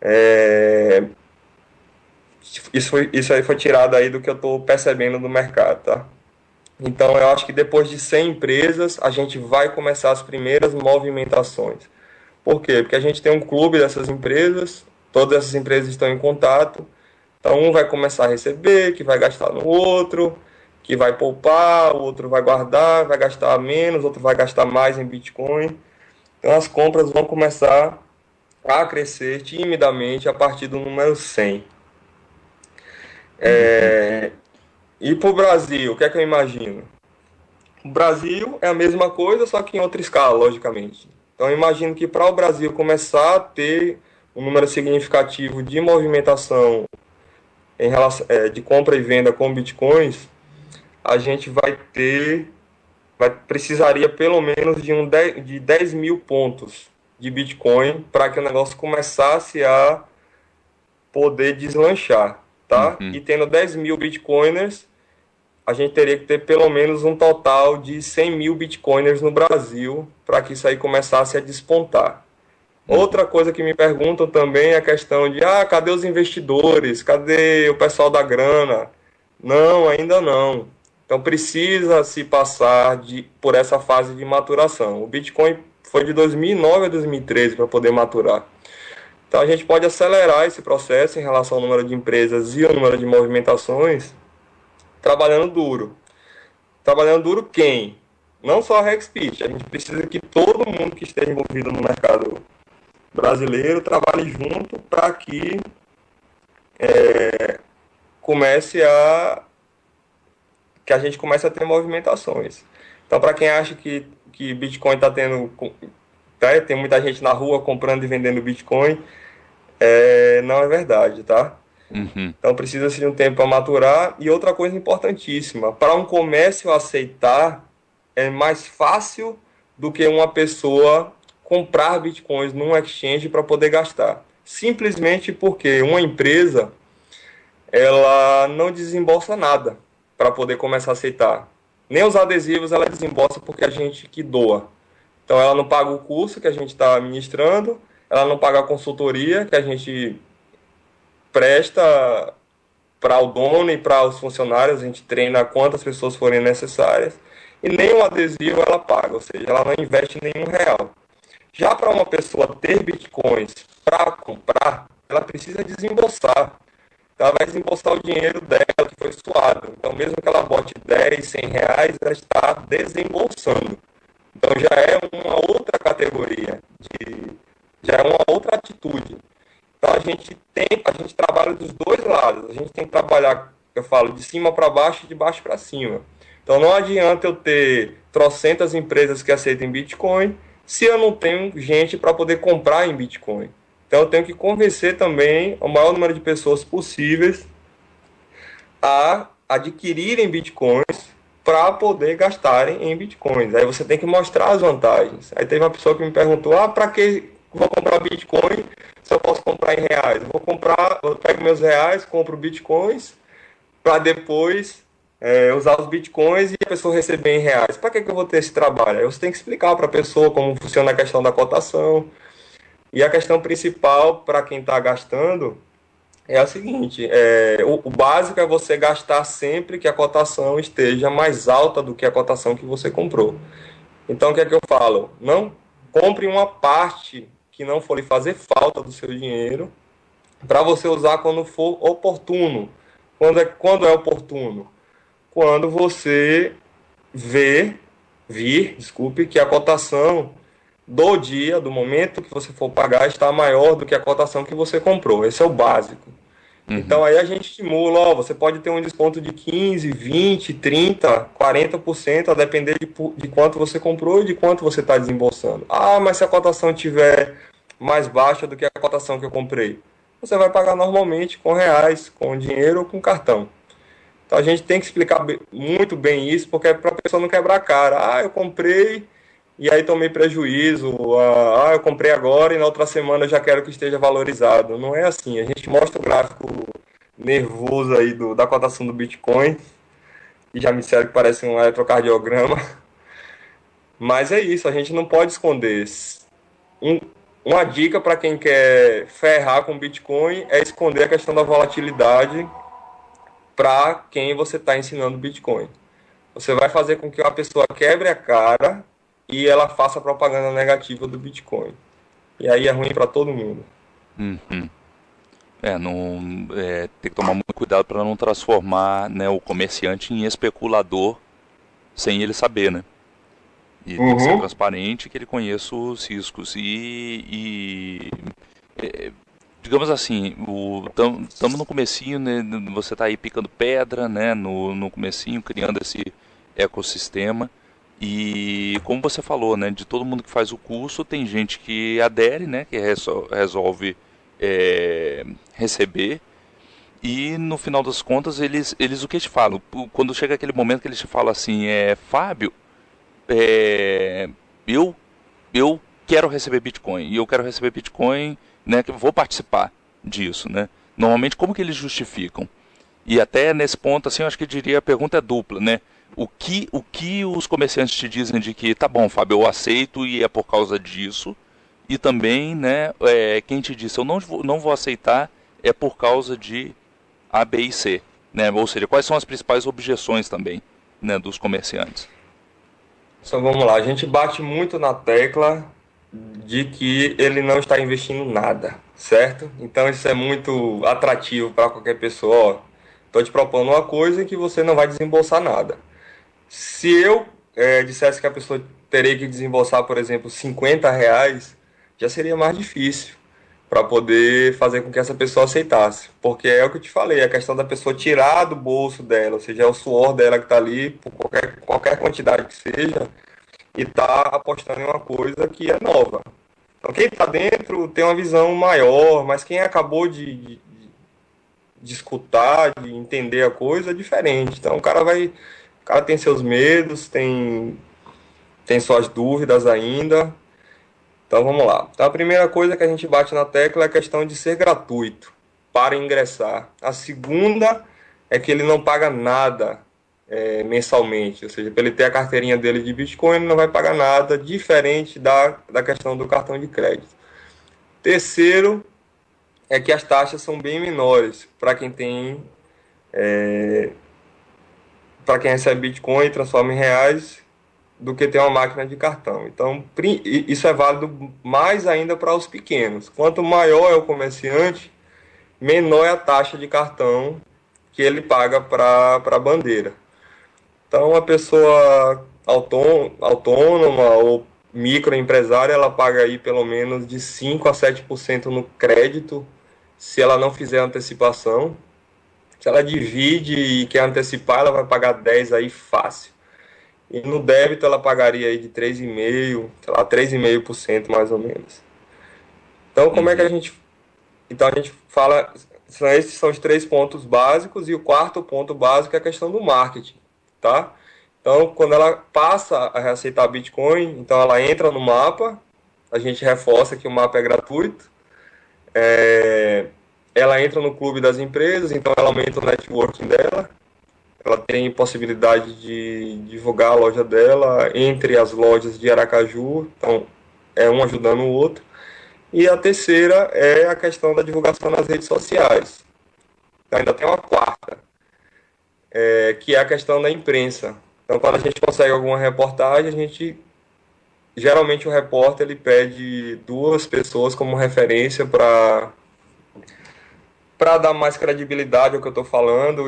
é, isso aí foi tirado aí do que eu estou percebendo do mercado, tá? Então eu acho que depois de 100 empresas a gente vai começar as primeiras movimentações. Por quê? Porque a gente tem um clube dessas empresas, todas essas empresas estão em contato. Então um vai começar a receber, que vai gastar no outro, que vai poupar, o outro vai guardar, vai gastar menos, outro vai gastar mais em Bitcoin. Então as compras vão começar a crescer timidamente a partir do número 100. Uhum. E para o Brasil, o que é que eu imagino? O Brasil é a mesma coisa, só que em outra escala, logicamente. Então eu imagino que para o Brasil começar a ter um número significativo de movimentação de compra e venda com bitcoins, a gente precisaria pelo menos de 10 mil pontos de Bitcoin para que o negócio começasse a poder deslanchar, tá? Uhum. E tendo 10 mil Bitcoiners, a gente teria que ter pelo menos um total de 100 mil Bitcoiners no Brasil para que isso aí começasse a despontar. Uhum. Outra coisa que me perguntam também é a questão de, cadê os investidores? Cadê o pessoal da grana? Não, ainda não. Então precisa se passar por essa fase de maturação. O Bitcoin foi de 2009 a 2013 para poder maturar. Então a gente pode acelerar esse processo em relação ao número de empresas e ao número de movimentações, trabalhando duro. Trabalhando duro quem? Não só a Hexbit. A gente precisa que todo mundo que esteja envolvido no mercado brasileiro trabalhe junto para que comece a que a gente comece a ter movimentações. Então, para quem acha que Bitcoin está tendo, tem muita gente na rua comprando e vendendo Bitcoin, não é verdade, tá? Uhum. Então, precisa-se de um tempo para maturar. E outra coisa importantíssima, para um comércio aceitar, é mais fácil do que uma pessoa comprar Bitcoins num exchange para poder gastar. simplesmente porque uma empresa ela não desembolsa nada para poder começar a aceitar. Nem os adesivos ela desembolsa porque a gente que doa. Então ela não paga o curso que a gente está ministrando, ela não paga a consultoria que a gente presta para o dono e para os funcionários, a gente treina quantas pessoas forem necessárias, e nem um adesivo ela paga, ou seja, ela não investe nenhum real. Já para uma pessoa ter bitcoins para comprar, ela precisa desembolsar. Ela vai desembolsar o dinheiro dela que foi suado. Então, mesmo que ela bote 10, 100 reais, ela está desembolsando. Então, já é uma outra categoria, já é uma outra atitude. Então, a gente trabalha dos dois lados. A gente tem que trabalhar, eu falo, de cima para baixo e de baixo para cima. Então, não adianta eu ter trocentas empresas que aceitem Bitcoin se eu não tenho gente para poder comprar em Bitcoin. Então, eu tenho que convencer também o maior número de pessoas possíveis a adquirirem Bitcoins para poder gastarem em Bitcoins. Aí você tem que mostrar as vantagens. Aí teve uma pessoa que me perguntou, para que vou comprar Bitcoin se eu posso comprar em reais? Eu pego meus reais, compro Bitcoins para depois usar os Bitcoins e a pessoa receber em reais. Para que eu vou ter esse trabalho? Aí você tem que explicar para a pessoa como funciona a questão da cotação. E a questão principal para quem está gastando é a seguinte: o básico é você gastar sempre que a cotação esteja mais alta do que a cotação que você comprou. Então, o que é que eu falo? Não compre uma parte que não for lhe fazer falta do seu dinheiro para você usar quando for oportuno. Quando é oportuno? Quando você desculpe, que a cotação do dia, do momento que você for pagar, está maior do que a cotação que você comprou. Esse é o básico. Então aí a gente estimula, você pode ter um desconto de 15, 20, 30, 40%, a depender de quanto você comprou e de quanto você está desembolsando. Mas se a cotação tiver mais baixa do que a cotação que eu comprei, você vai pagar normalmente com reais, com dinheiro ou com cartão. Então a gente tem que explicar muito bem isso, porque é para a pessoa não quebrar a cara. Eu comprei e aí tomei prejuízo. Eu comprei agora e na outra semana eu já quero que esteja valorizado. Não é assim. A gente mostra o gráfico nervoso aí da cotação do Bitcoin, e já me disseram que parece um eletrocardiograma. Mas é isso, a gente não pode esconder. Um, uma dica para quem quer ferrar com Bitcoin é esconder a questão da volatilidade para quem você está ensinando Bitcoin. Você vai fazer com que uma pessoa quebre a cara e ela faça propaganda negativa do Bitcoin. E aí é ruim para todo mundo. Uhum. Não, tem que tomar muito cuidado para não transformar, né, o comerciante em especulador sem ele saber, né? E tem que ser transparente, que ele conheça os riscos. Digamos assim, estamos no comecinho, né, você está aí picando pedra, né, no comecinho, criando esse ecossistema. E como você falou, né, de todo mundo que faz o curso, tem gente que adere, né, que resolve receber. E no final das contas, eles o que te falam? Quando chega aquele momento que eles te falam assim, Fábio, eu quero receber Bitcoin, e eu quero receber Bitcoin, né, que eu vou participar disso, né? Normalmente, como que eles justificam? E até nesse ponto, assim, eu acho que eu diria, a pergunta é dupla, né? O que os comerciantes te dizem de que, tá bom, Fábio, eu aceito e é por causa disso, e também, né, quem te disse, eu não vou aceitar, é por causa de A, B e C, né? Ou seja, quais são as principais objeções também, né, dos comerciantes? Então vamos lá, a gente bate muito na tecla de que ele não está investindo nada, certo? Então isso é muito atrativo para qualquer pessoa. Estou te propondo uma coisa em que você não vai desembolsar nada. Se eu dissesse que a pessoa teria que desembolsar, por exemplo, 50 reais, já seria mais difícil para poder fazer com que essa pessoa aceitasse. Porque é o que eu te falei, a questão da pessoa tirar do bolso dela, ou seja, é o suor dela que está ali, por qualquer quantidade que seja, e está apostando em uma coisa que é nova. Então quem está dentro tem uma visão maior, mas quem acabou de escutar, de entender a coisa é diferente. Então o cara tem seus medos, tem suas dúvidas ainda. Então vamos lá. Então, a primeira coisa que a gente bate na tecla é a questão de ser gratuito para ingressar. A segunda é que ele não paga nada mensalmente, ou seja, para ele ter a carteirinha dele de Bitcoin, ele não vai pagar nada, diferente da questão do cartão de crédito. Terceiro é que as taxas são bem menores para quem tem, para quem recebe Bitcoin e transforma em reais, do que ter uma máquina de cartão. Então, isso é válido mais ainda para os pequenos. Quanto maior é o comerciante, menor é a taxa de cartão que ele paga para a bandeira. Então, uma pessoa autônoma ou microempresária, ela paga aí pelo menos de 5 a 7% no crédito, se ela não fizer antecipação. Se ela divide e quer antecipar, ela vai pagar 10 aí fácil. E no débito ela pagaria aí de 3,5%, sei lá, 3,5% mais ou menos. Então, como é que a Uhum. gente... Então, a gente fala... Esses são os três pontos básicos, e o quarto ponto básico é a questão do marketing, tá? Então, quando ela passa a aceitar Bitcoin, então ela entra no mapa, a gente reforça que o mapa é gratuito, ela entra no clube das empresas, então ela aumenta o networking dela, ela tem possibilidade de divulgar a loja dela entre as lojas de Aracaju, então é um ajudando o outro. E a terceira é a questão da divulgação nas redes sociais. Ainda tem uma quarta, que é a questão da imprensa. Então, quando a gente consegue alguma reportagem, a gente geralmente o repórter ele pede duas pessoas como referência para dar mais credibilidade ao que eu estou falando,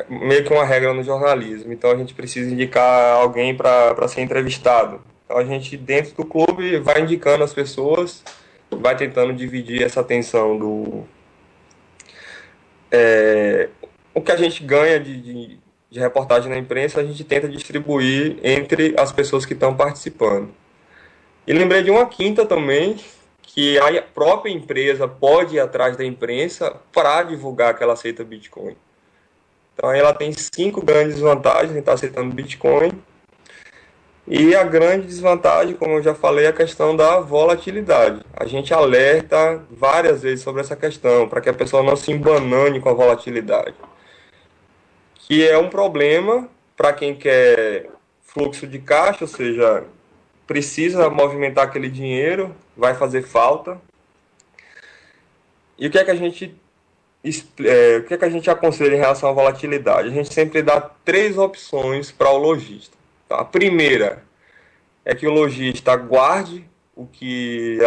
meio que uma regra no jornalismo. Então a gente precisa indicar alguém para ser entrevistado. Então a gente, dentro do clube, vai indicando as pessoas, vai tentando dividir essa atenção o que a gente ganha de reportagem na imprensa, a gente tenta distribuir entre as pessoas que estão participando. E lembrei de uma quinta também, que a própria empresa pode ir atrás da imprensa para divulgar que ela aceita Bitcoin. Então ela tem 5 grandes vantagens em estar aceitando Bitcoin. E a grande desvantagem, como eu já falei, é a questão da volatilidade. A gente alerta várias vezes sobre essa questão, para que a pessoa não se embanane com a volatilidade, que é um problema para quem quer fluxo de caixa, ou seja, precisa movimentar aquele dinheiro, vai fazer falta. E o que é que a gente o que é que a gente aconselha em relação à volatilidade? A gente sempre dá três opções para o lojista. Tá? A primeira é que o lojista guarde o que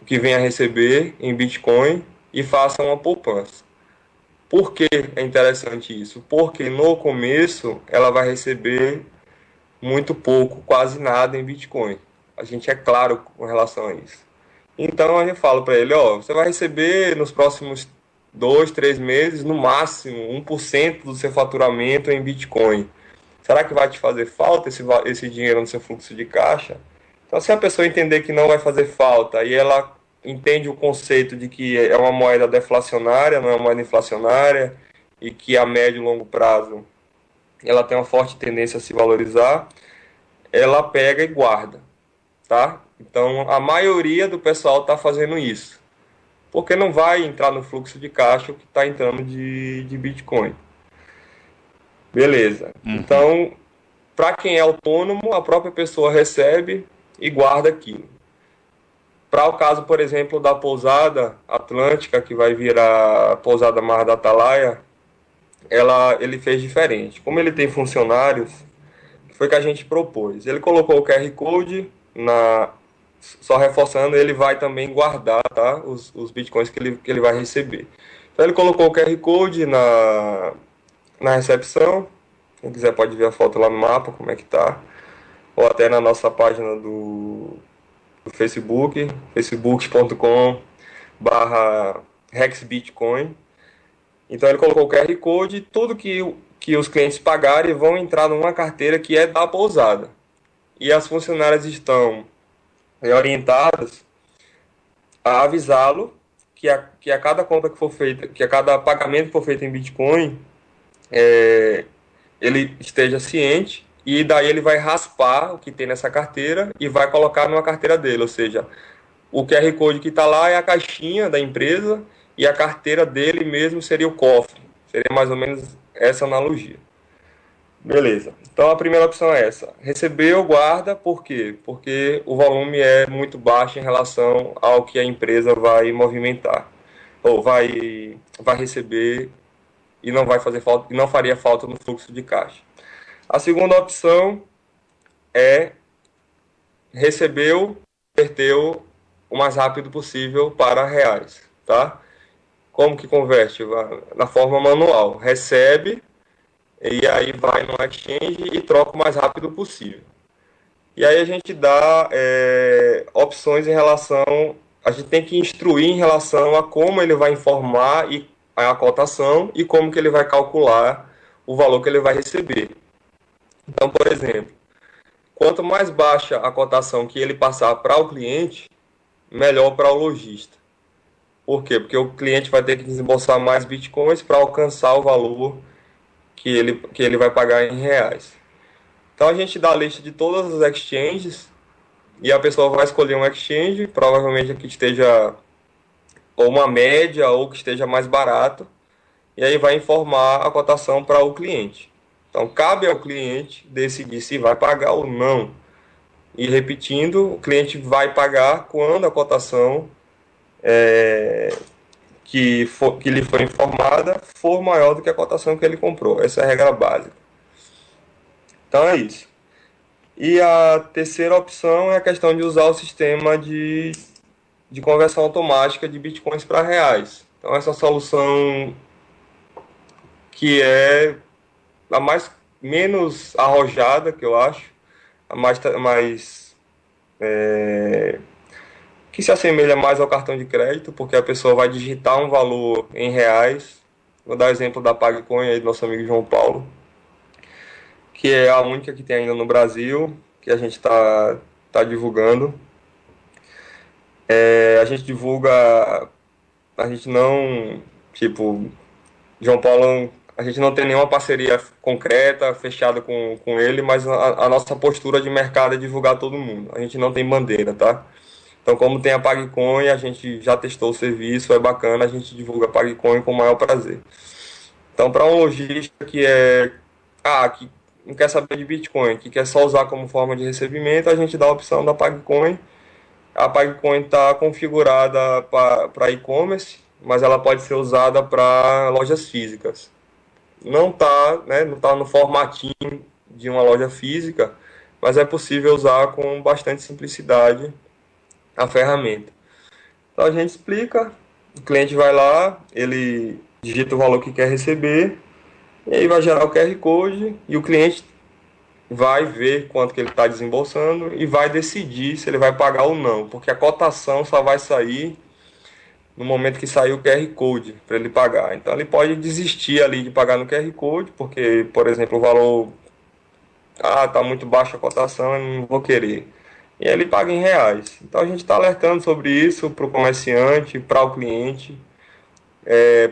vem a receber em Bitcoin e faça uma poupança. Por que é interessante isso? Porque no começo ela vai receber muito pouco, quase nada em Bitcoin. A gente é claro com relação a isso. Então a gente fala para ele, ó, você vai receber nos próximos 2, 3 meses, no máximo 1% do seu faturamento em Bitcoin. Será que vai te fazer falta esse dinheiro no seu fluxo de caixa? Então, se a pessoa entender que não vai fazer falta e ela entende o conceito de que é uma moeda deflacionária, não é uma moeda inflacionária, e que a médio e longo prazo ela tem uma forte tendência a se valorizar, ela pega e guarda, tá? Então, a maioria do pessoal está fazendo isso, porque não vai entrar no fluxo de caixa o que está entrando de Bitcoin. Beleza. Uhum. Então, para quem é autônomo, a própria pessoa recebe e guarda aquilo. Para o caso, por exemplo, da pousada Atlântica, que vai virar a pousada Mar da Atalaia, ele fez diferente. Como ele tem funcionários, foi que a gente propôs. Ele colocou o QR Code só reforçando, ele vai também guardar, tá, os bitcoins que ele vai receber. Então ele colocou o QR Code na recepção. Quem quiser pode ver a foto lá no mapa, como é que tá. Ou até na nossa página do Facebook, facebook.com/hexbitcoin. Então ele colocou o QR Code e tudo que os clientes pagarem vão entrar numa carteira que é da pousada. E as funcionárias estão orientadas a avisá-lo que a cada compra que for feita, que a cada pagamento que for feito em Bitcoin, ele esteja ciente e daí ele vai raspar o que tem nessa carteira e vai colocar numa carteira dele, ou seja, o QR Code que está lá é a caixinha da empresa e a carteira dele mesmo seria o cofre. Seria mais ou menos essa analogia. Beleza. Então a primeira opção é essa. Recebeu, guarda, por quê? Porque o volume é muito baixo em relação ao que a empresa vai movimentar. Ou vai receber e não vai fazer falta, e não faria falta no fluxo de caixa. A segunda opção é recebeu, converteu o mais rápido possível para reais, tá? Como que converte? Na forma manual. Recebe e aí vai no exchange e troca o mais rápido possível. E aí a gente dá opções em relação, a gente tem que instruir em relação a como ele vai informar a cotação e como que ele vai calcular o valor que ele vai receber. Então, por exemplo, quanto mais baixa a cotação que ele passar para o cliente, melhor para o lojista. Por quê? Porque o cliente vai ter que desembolsar mais bitcoins para alcançar o valor que ele vai pagar em reais. Então a gente dá a lista de todas as exchanges e a pessoa vai escolher um exchange, provavelmente que esteja ou uma média ou que esteja mais barato, e aí vai informar a cotação para o cliente. Então cabe ao cliente decidir se vai pagar ou não. E repetindo, o cliente vai pagar quando a cotação que lhe foi informada for maior do que a cotação que ele comprou. Essa é a regra básica. Então é isso. E a terceira opção é a questão de usar o sistema de conversão automática de bitcoins para reais. Então essa solução que é a menos arrojada, que eu acho, a mais que se assemelha mais ao cartão de crédito, porque a pessoa vai digitar um valor em reais. Vou dar o exemplo da PagCoin aí do nosso amigo João Paulo, que é a única que tem ainda no Brasil, que a gente tá divulgando. A gente divulga, a gente não, tipo, João Paulo, a gente não tem nenhuma parceria concreta, fechada com ele, mas a nossa postura de mercado é divulgar todo mundo. A gente não tem bandeira, tá? Então, como tem a PagCoin, a gente já testou o serviço, é bacana, a gente divulga a PagCoin com o maior prazer. Então, para um lojista que não quer saber de Bitcoin, que quer só usar como forma de recebimento, a gente dá a opção da PagCoin. A PagCoin está configurada para e-commerce, mas ela pode ser usada para lojas físicas. Não está, né, não tá no formatinho de uma loja física, mas é possível usar com bastante simplicidade a ferramenta. Então a gente explica, o cliente vai lá, ele digita o valor que quer receber, e aí vai gerar o QR Code e o cliente vai ver quanto que ele está desembolsando e vai decidir se ele vai pagar ou não, porque a cotação só vai sair no momento que sair o QR Code para ele pagar. Então ele pode desistir ali de pagar no QR Code, porque, por exemplo, o valor tá muito baixa a cotação, eu não vou querer. E ele paga em reais. Então a gente está alertando sobre isso para o comerciante, para o cliente.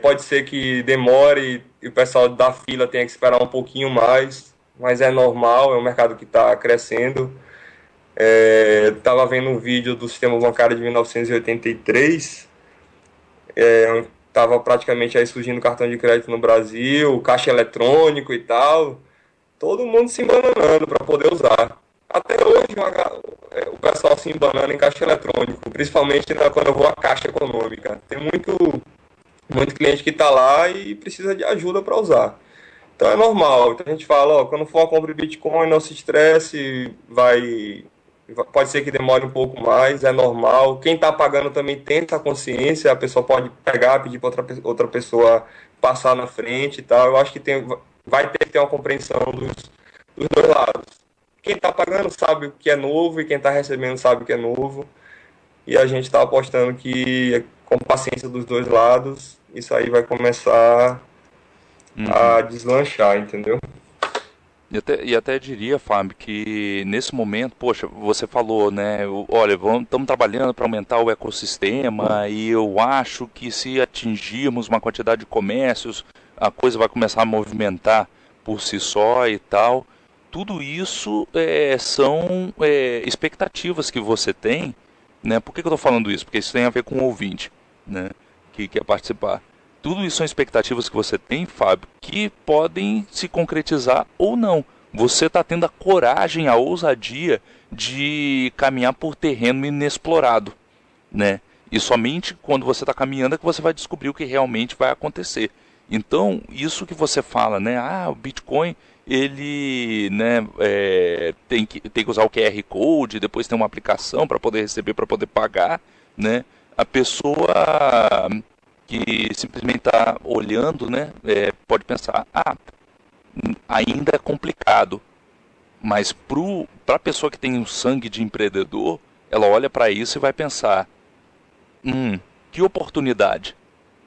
Pode ser que demore e o pessoal da fila tenha que esperar um pouquinho mais, mas é normal, é um mercado que está crescendo. Estava vendo um vídeo do sistema bancário de 1983, estava praticamente aí surgindo cartão de crédito no Brasil, caixa eletrônico e tal, todo mundo se embananando para poder usar. Até hoje o pessoal se embanana em caixa eletrônico, principalmente quando eu vou à Caixa Econômica. Tem muito cliente que está lá e precisa de ajuda para usar. Então é normal. Então a gente fala, ó, quando for uma compra de Bitcoin, não se estresse, pode ser que demore um pouco mais, é normal. Quem está pagando também tem essa consciência, a pessoa pode pegar, pedir para outra pessoa passar na frente e tal. Eu acho que vai ter que ter uma compreensão dos dois lados. Quem está pagando sabe o que é novo e quem está recebendo sabe o que é novo. E a gente está apostando que, com paciência dos dois lados, isso aí vai começar a deslanchar, entendeu? E até diria, Fábio, que nesse momento, poxa, você falou, né? Olha, estamos trabalhando para aumentar o ecossistema e eu acho que se atingirmos uma quantidade de comércios, a coisa vai começar a movimentar por si só e tal. tudo isso são expectativas que você tem, né? Por que eu estou falando isso? Porque isso tem a ver com o ouvinte, né? Que quer participar. Tudo isso são expectativas que você tem, Fábio, que podem se concretizar ou não. Você está tendo a coragem, a ousadia de caminhar por terreno inexplorado, né? E somente quando você está caminhando é que você vai descobrir o que realmente vai acontecer. Então, isso que você fala, né? Ah, o Bitcoin, ele, né, tem que usar o QR Code, depois tem uma aplicação para poder receber, para poder pagar, né? A pessoa que simplesmente está olhando, né, pode pensar, ainda é complicado. Mas para a pessoa que tem um sangue de empreendedor, ela olha para isso e vai pensar, que oportunidade,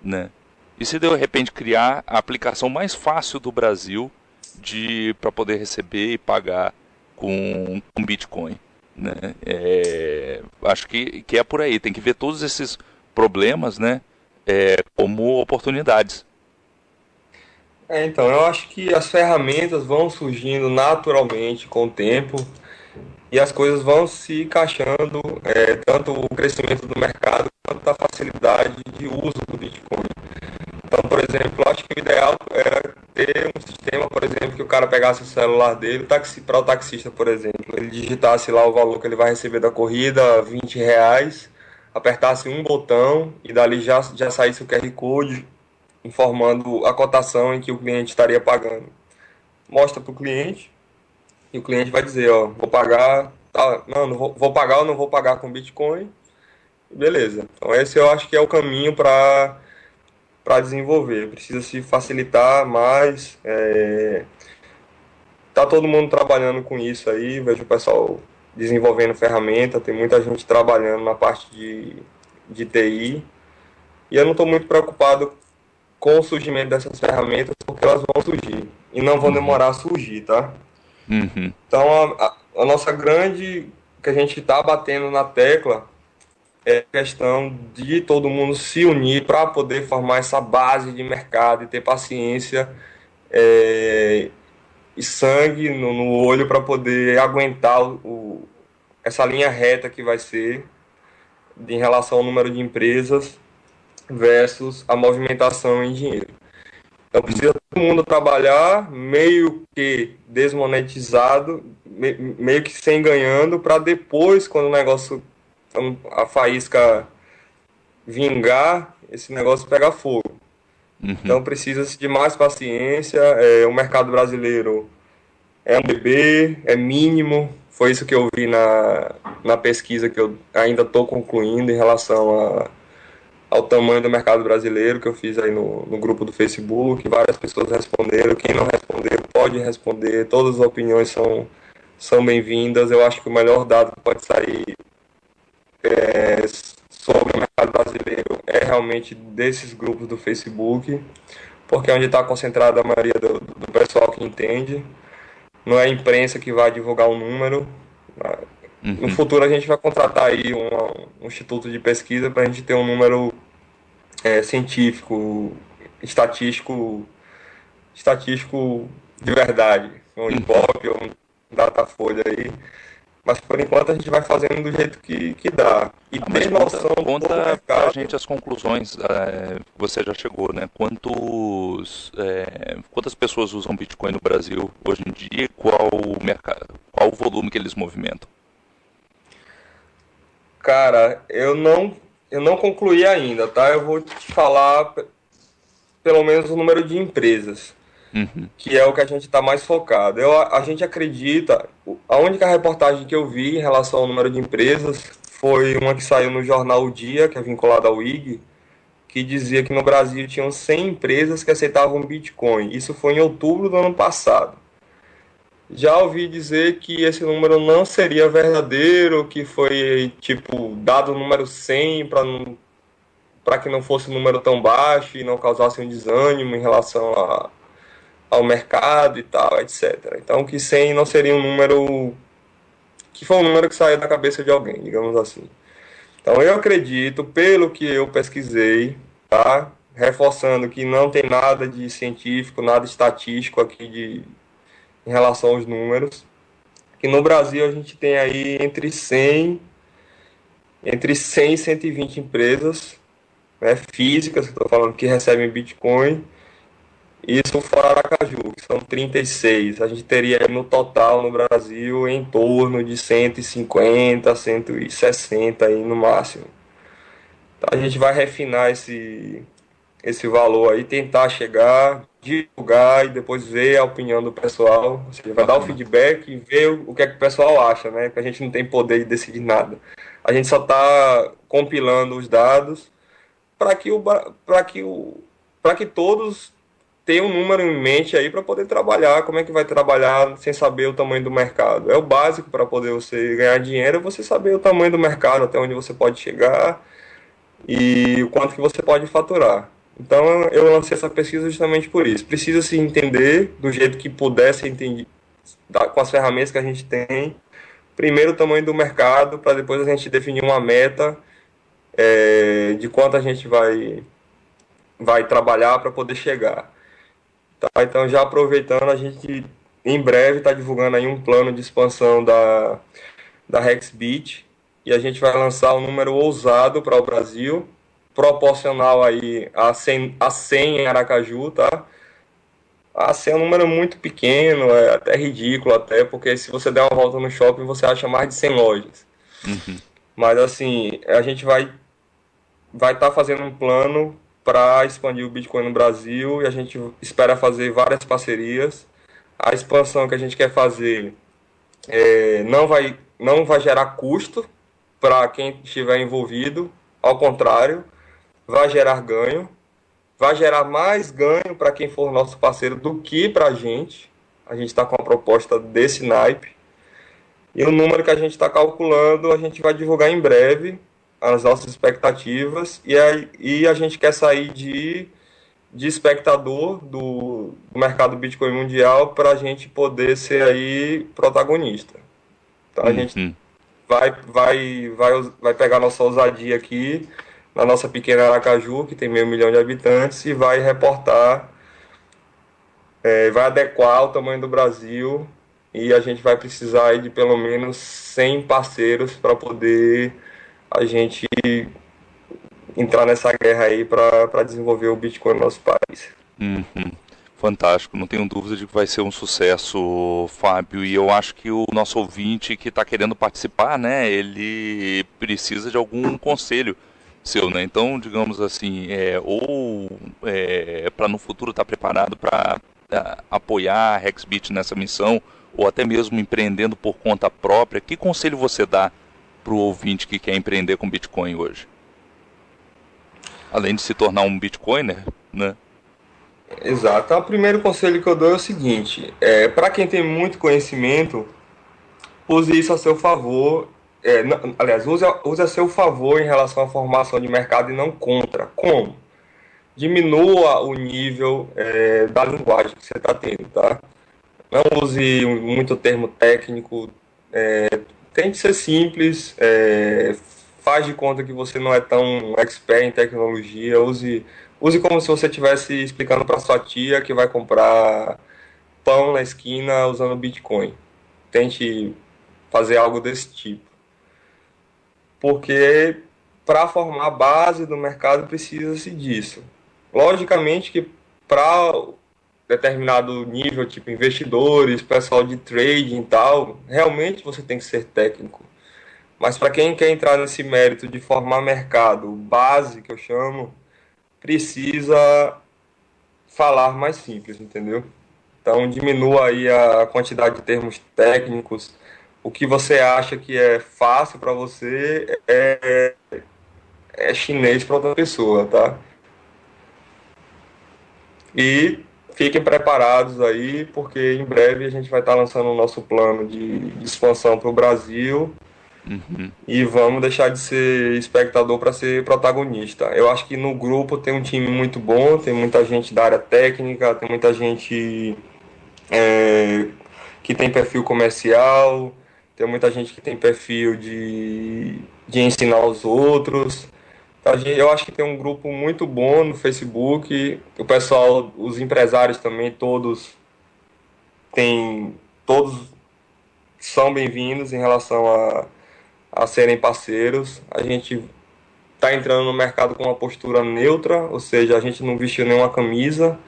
né? E se de repente criar a aplicação mais fácil do Brasil para poder receber e pagar com Bitcoin, né? Acho que é por aí. Tem que ver todos esses problemas, né? Como oportunidades. Então, eu acho que as ferramentas vão surgindo naturalmente com o tempo e as coisas vão se encaixando, tanto o crescimento do mercado quanto a facilidade de uso do Bitcoin. Então, por exemplo, eu acho que o ideal era ter um sistema, por exemplo, que o cara pegasse o celular dele, para o taxista, por exemplo, ele digitasse lá o valor que ele vai receber da corrida, R$ 20, apertasse um botão e dali já saísse o QR Code informando a cotação em que o cliente estaria pagando. Mostra para o cliente e o cliente vai dizer, ó, vou pagar, não vou pagar ou não vou pagar com Bitcoin, beleza. Então esse eu acho que é o caminho para desenvolver. Precisa se facilitar mais. Tá todo mundo trabalhando com isso aí. Vejo o pessoal desenvolvendo ferramenta. Tem muita gente trabalhando na parte de TI. E eu não estou muito preocupado com o surgimento dessas ferramentas, porque elas vão surgir. E não vão Uhum. demorar a surgir, tá? Uhum. Então, a nossa grande... que a gente está batendo na tecla é a questão de todo mundo se unir para poder formar essa base de mercado e ter paciência e sangue no olho para poder aguentar essa linha reta que vai ser em relação ao número de empresas versus a movimentação em dinheiro. Então precisa todo mundo trabalhar meio que desmonetizado, meio que sem ganhando, para depois, quando o negócio, a faísca vingar, esse negócio pegar fogo. Uhum. Então precisa-se de mais paciência. O mercado brasileiro é um bebê, é mínimo. Foi isso que eu vi na pesquisa que eu ainda estou concluindo em relação ao tamanho do mercado brasileiro, que eu fiz aí no grupo do Facebook. Várias pessoas responderam. Quem não respondeu pode responder. Todas as opiniões são bem-vindas. Eu acho que o melhor dado que pode sair sobre o mercado brasileiro é realmente desses grupos do Facebook, porque é onde está concentrada a maioria do pessoal que entende. Não é a imprensa que vai divulgar um número. No Uhum. futuro a gente vai contratar aí um instituto de pesquisa para a gente ter um número científico, estatístico, estatístico de verdade, um Uhum. Ibope ou um Datafolha aí. Mas por enquanto a gente vai fazendo do jeito que dá. E Mas ter conta, noção do conta pra mercado. gente as conclusões que você já chegou, né? Quantas pessoas usam Bitcoin no Brasil hoje em dia? Qual o mercado, qual o volume que eles movimentam? Cara, eu não concluí ainda, tá? Eu vou te falar pelo menos o número de empresas, Uhum. que é o que a gente está mais focado. A gente acredita, a única reportagem que eu vi em relação ao número de empresas foi uma que saiu no jornal O Dia, que é vinculada ao IG, que dizia que no Brasil tinham 100 empresas que aceitavam Bitcoin. Isso foi em outubro do ano passado. Já ouvi dizer que esse número não seria verdadeiro, que foi tipo dado o número 100 para que não fosse um número tão baixo e não causasse um desânimo em relação ao mercado e tal, etc. Então que 100 não seria um número que foi um número que saiu da cabeça de alguém, digamos assim. Então eu acredito, pelo que eu pesquisei, tá? Reforçando que não tem nada de científico, nada estatístico aqui em relação aos números, que no Brasil a gente tem aí entre 100 e 120 empresas, né, físicas, que estou falando, que recebem Bitcoin. Isso fora Aracaju, que são 36. A gente teria no total no Brasil em torno de 150, 160 aí no máximo. Então a gente vai refinar esse valor aí, tentar chegar, divulgar e depois ver a opinião do pessoal. Ou seja, vai dar o Bacana. feedback e ver o que é que o pessoal acha, né? Que a gente não tem poder de decidir nada. A gente só está compilando os dados para que para que todos tenham um número em mente aí para poder trabalhar. Como é que vai trabalhar sem saber o tamanho do mercado? É o básico para poder você ganhar dinheiro, é você saber o tamanho do mercado, até onde você pode chegar e o quanto que você pode faturar. Então eu lancei essa pesquisa justamente por isso. Precisa se entender do jeito que puder ser entendido, com as ferramentas que a gente tem. Primeiro o tamanho do mercado, para depois a gente definir uma meta de quanto a gente vai trabalhar para poder chegar. Tá? Então já aproveitando, a gente em breve está divulgando aí um plano de expansão da Hexbit e a gente vai lançar um número ousado para o Brasil, proporcional aí a 100 em Aracaju, tá? A 100 é um número muito pequeno, é até ridículo até, porque se você der uma volta no shopping você acha mais de 100 lojas. Uhum. Mas assim, a gente vai estar fazendo um plano para expandir o Bitcoin no Brasil e a gente espera fazer várias parcerias. A expansão que a gente quer fazer não vai gerar custo para quem estiver envolvido, ao contrário, vai gerar ganho, vai gerar mais ganho para quem for nosso parceiro do que para a gente. A gente está com uma proposta desse naipe. E o número que a gente está calculando, a gente vai divulgar em breve as nossas expectativas. E a gente quer sair de espectador do mercado Bitcoin mundial para a gente poder ser aí protagonista. Então a gente Uhum. vai pegar nossa ousadia aqui na nossa pequena Aracaju, que tem 500 mil de habitantes, e vai reportar, vai adequar o tamanho do Brasil e a gente vai precisar aí de pelo menos 100 parceiros para poder a gente entrar nessa guerra aí para desenvolver o Bitcoin no nosso país. Uhum. Fantástico, não tenho dúvida de que vai ser um sucesso, Fábio. E eu acho que o nosso ouvinte que está querendo participar, né, ele precisa de algum conselho seu, né? Então, digamos assim, para no futuro estar preparado para apoiar a Hexbit nessa missão, ou até mesmo empreendendo por conta própria, que conselho você dá para o ouvinte que quer empreender com Bitcoin hoje? Além de se tornar um Bitcoiner, né? Exato. Então, o primeiro conselho que eu dou é o seguinte: para quem tem muito conhecimento, use isso a seu favor. Aliás, use a seu favor em relação à formação de mercado e não contra. Como? Diminua o nível da linguagem que você está tendo, tá? Não use muito termo técnico. Tente ser simples. Faz de conta que você não é tão expert em tecnologia. Use como se você estivesse explicando para sua tia que vai comprar pão na esquina usando Bitcoin. Tente fazer algo desse tipo. Porque para formar a base do mercado precisa-se disso. Logicamente que para determinado nível, tipo investidores, pessoal de trading e tal, realmente você tem que ser técnico. Mas para quem quer entrar nesse mérito de formar mercado, base que eu chamo, precisa falar mais simples, entendeu? Então diminua aí a quantidade de termos técnicos. O que você acha que é fácil para você é chinês para outra pessoa, tá? E fiquem preparados aí, porque em breve a gente vai estar lançando o nosso plano de expansão para o Brasil Uhum. e vamos deixar de ser espectador para ser protagonista. Eu acho que no grupo tem um time muito bom, tem muita gente da área técnica, tem muita gente é, que tem perfil comercial, tem muita gente que tem perfil de ensinar os outros. Eu acho que tem um grupo muito bom no Facebook. O pessoal, os empresários também, todos todos são bem-vindos em relação a serem parceiros. A gente está entrando no mercado com uma postura neutra, ou seja, a gente não vestiu nenhuma camisa.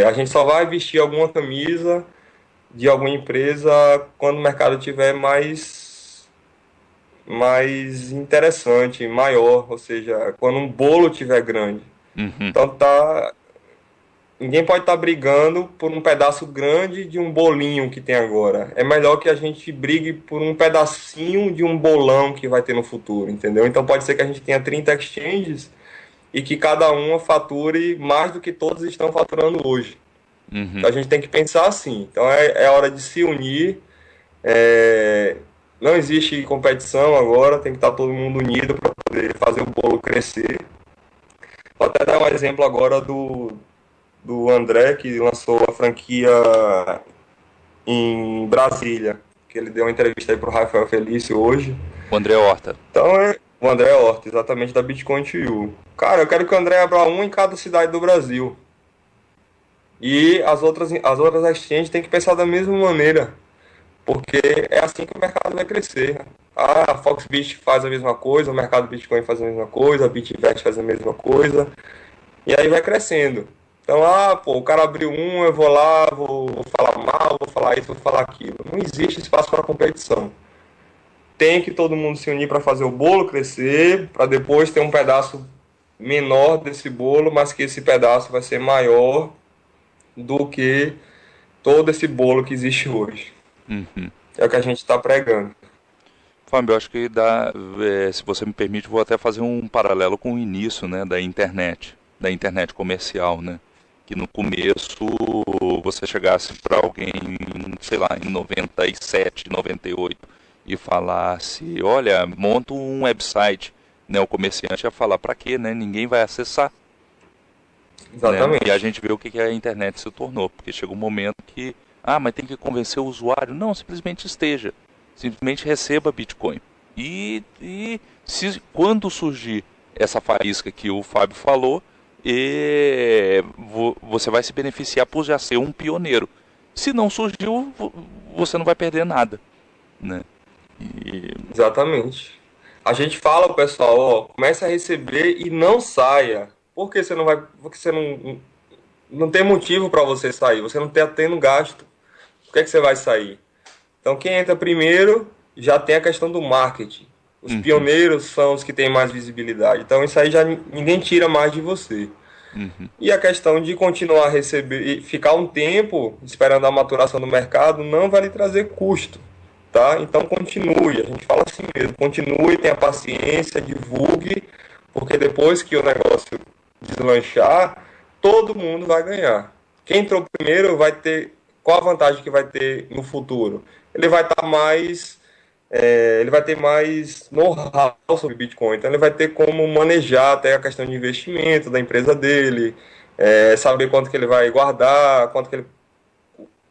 A gente só vai vestir alguma camisa de alguma empresa quando o mercado tiver mais interessante, maior, ou seja, quando um bolo tiver grande. Uhum. Então ninguém pode estar brigando por um pedaço grande de um bolinho que tem agora. É melhor que a gente brigue por um pedacinho de um bolão que vai ter no futuro, entendeu? Então pode ser que a gente tenha 30 exchanges e que cada uma fature mais do que todos estão faturando hoje. Uhum. Então a gente tem que pensar assim. Então é hora de se unir. Não existe competição agora, tem que estar todo mundo unido para poder fazer o bolo crescer. Vou até dar um exemplo agora do André, que lançou a franquia em Brasília, que ele deu uma entrevista aí pro Rafael Felício hoje. O André Horta. Então o André Horta, exatamente, da Bitcoin to You. Cara, eu quero que o André abra um em cada cidade do Brasil. E as outras exchanges têm que pensar da mesma maneira, porque é assim que o mercado vai crescer. A Foxbit faz a mesma coisa, o mercado Bitcoin faz a mesma coisa, a Bitvest faz a mesma coisa, e aí vai crescendo. Então, o cara abriu um, eu vou lá, vou falar mal, vou falar isso, vou falar aquilo. Não existe espaço para competição. Tem que todo mundo se unir para fazer o bolo crescer, para depois ter um pedaço menor desse bolo, mas que esse pedaço vai ser maior do que todo esse bolo que existe hoje. Uhum. É o que a gente está pregando. Fábio, eu acho que se você me permite, vou até fazer um paralelo com o início, né, da internet comercial, né? Que no começo você chegasse para alguém, sei lá, em 97, 98 e falasse, olha, monta um website, né? O comerciante ia falar, para quê, né? Ninguém vai acessar. Né? Exatamente. E a gente vê o que a internet se tornou, porque chega um momento que, mas tem que convencer o usuário. Não, simplesmente esteja. Simplesmente receba Bitcoin. Quando surgir essa faísca que o Fábio falou, você vai se beneficiar por já ser um pioneiro. Se não surgiu, você não vai perder nada. Né? Exatamente. A gente fala pro pessoal, comece a receber e não saia. Por que você não vai? Porque você não tem motivo para você sair. Você não está tendo gasto. Por que você vai sair? Então, quem entra primeiro já tem a questão do marketing. Os pioneiros são os que têm mais visibilidade. Então, isso aí já ninguém tira mais de você. E a questão de continuar a receber e ficar um tempo esperando a maturação do mercado não vai lhe trazer custo. Tá? Então, continue. A gente fala assim mesmo. Continue, tenha paciência, divulgue, porque depois que o negócio deslanchar, todo mundo vai ganhar. Quem entrou primeiro vai ter. Qual a vantagem que vai ter no futuro? Ele vai estar ele vai ter mais know-how sobre Bitcoin. Então ele vai ter como manejar até a questão de investimento da empresa dele, saber quanto que ele vai guardar, quanto que ele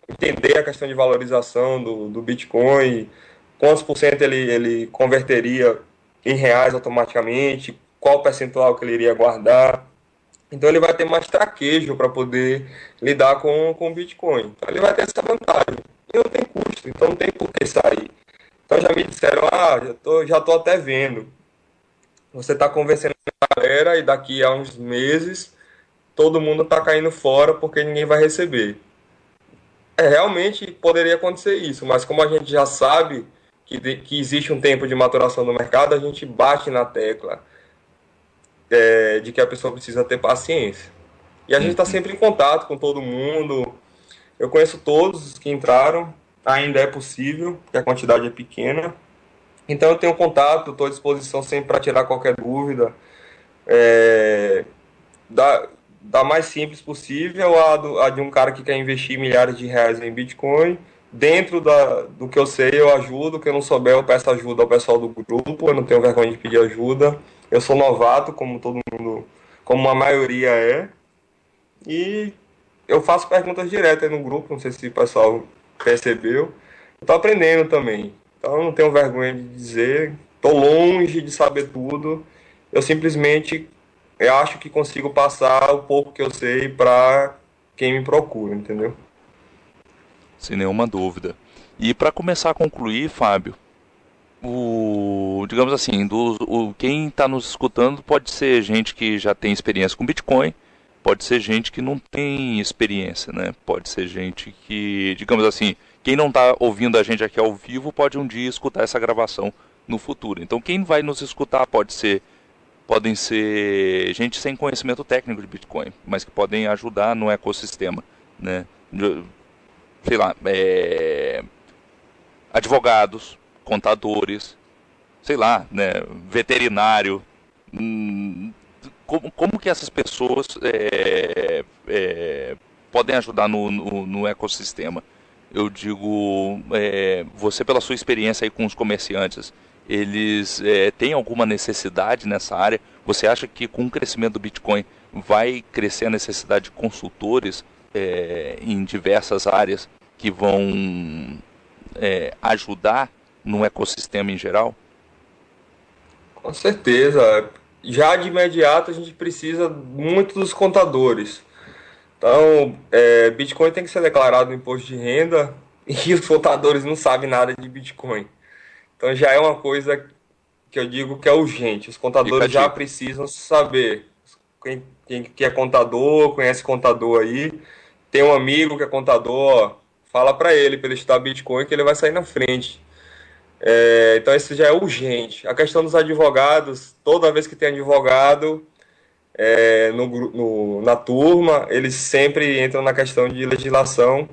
entender a questão de valorização do Bitcoin, quantos por cento ele converteria em reais automaticamente, qual percentual que ele iria guardar. Então ele vai ter mais traquejo para poder lidar com o Bitcoin. Então ele vai ter essa vantagem. E não tem custo, então não tem por que sair. Então já me disseram, já tô até vendo. Você está convencendo a galera e daqui a uns meses todo mundo está caindo fora porque ninguém vai receber. Realmente poderia acontecer isso, mas como a gente já sabe que existe um tempo de maturação do mercado, a gente bate na tecla de que a pessoa precisa ter paciência. E a gente está sempre em contato com todo mundo. Eu conheço todos que entraram, ainda é possível, porque a quantidade é pequena. Então eu tenho contato, estou à disposição sempre para tirar qualquer dúvida. Da mais simples possível a de um cara que quer investir milhares de reais em Bitcoin. Dentro do que eu sei, eu ajudo. O que eu não souber, eu peço ajuda ao pessoal do grupo. Eu não tenho vergonha de pedir ajuda. Eu sou novato, como todo mundo, como a maioria é. E eu faço perguntas diretas no grupo. Não sei se o pessoal percebeu. Eu estou aprendendo também. Então eu não tenho vergonha de dizer. Estou longe de saber tudo. Eu simplesmente acho que consigo passar o pouco que eu sei para quem me procura, entendeu? sem nenhuma dúvida. E para começar a concluir, Fábio, digamos assim, quem está nos escutando pode ser gente que já tem experiência com Bitcoin, pode ser gente que não tem experiência, né? Pode ser gente que, digamos assim, quem não está ouvindo a gente aqui ao vivo pode um dia escutar essa gravação no futuro. Então quem vai nos escutar podem ser gente sem conhecimento técnico de Bitcoin, mas que podem ajudar no ecossistema, né? Sei lá, advogados, contadores, sei lá, né, veterinário. Como que essas pessoas podem ajudar no ecossistema? Eu digo, você pela sua experiência aí com os comerciantes, eles têm alguma necessidade nessa área? Você acha que com o crescimento do Bitcoin vai crescer a necessidade de consultores em diversas áreas que vão ajudar no ecossistema em geral? Com certeza. Já de imediato a gente precisa muito dos contadores. Então, Bitcoin tem que ser declarado no imposto de renda e os contadores não sabem nada de Bitcoin. Então já é uma coisa que eu digo que é urgente. Os Fica a contadores já dica. precisam saber. Quem que é contador, conhece contador aí, tem um amigo que é contador, ó, fala para ele estudar Bitcoin que ele vai sair na frente. Então isso já é urgente. A questão dos advogados, toda vez que tem advogado na turma, eles sempre entram na questão de legislação,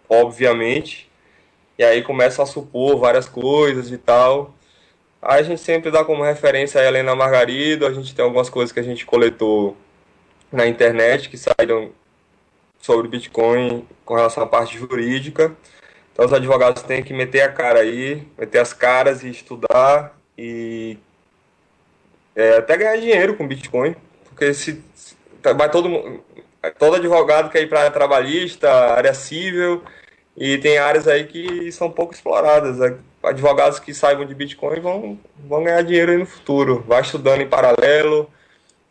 obviamente, e aí começam a supor várias coisas e tal. Aí a gente sempre dá como referência a Helena Margarido, a gente tem algumas coisas que a gente coletou na internet que saíram sobre Bitcoin com relação à parte jurídica. Então os advogados têm que meter a cara aí, meter as caras e estudar e até ganhar dinheiro com Bitcoin, porque vai todo advogado quer ir para a área trabalhista, área civil, e tem áreas aí que são pouco exploradas. Advogados que saibam de Bitcoin vão ganhar dinheiro aí no futuro. Vai estudando em paralelo,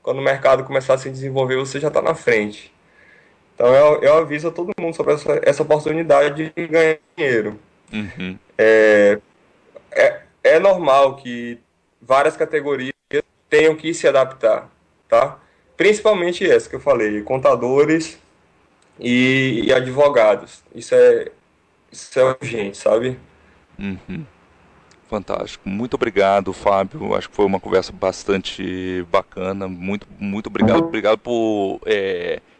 quando o mercado começar a se desenvolver, você já está na frente. Então eu aviso a todo mundo sobre essa oportunidade de ganhar dinheiro. Uhum. É normal que várias categorias tenham que se adaptar, tá? Principalmente essa que eu falei, contadores e advogados. Isso é urgente, sabe? Uhum. Fantástico. Muito obrigado, Fábio. Acho que foi uma conversa bastante bacana. Muito, muito obrigado. Obrigado por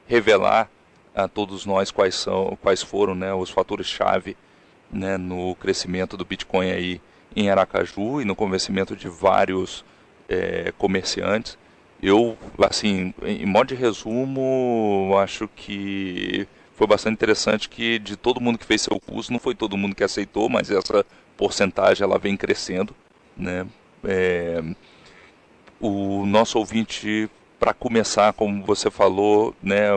revelar a todos nós quais foram, né, os fatores-chave, né, no crescimento do Bitcoin aí em Aracaju e no convencimento de vários comerciantes. Eu, assim, em modo de resumo, acho que foi bastante interessante que de todo mundo que fez seu curso, não foi todo mundo que aceitou, mas essa porcentagem ela vem crescendo, né? O nosso ouvinte, para começar, como você falou, né,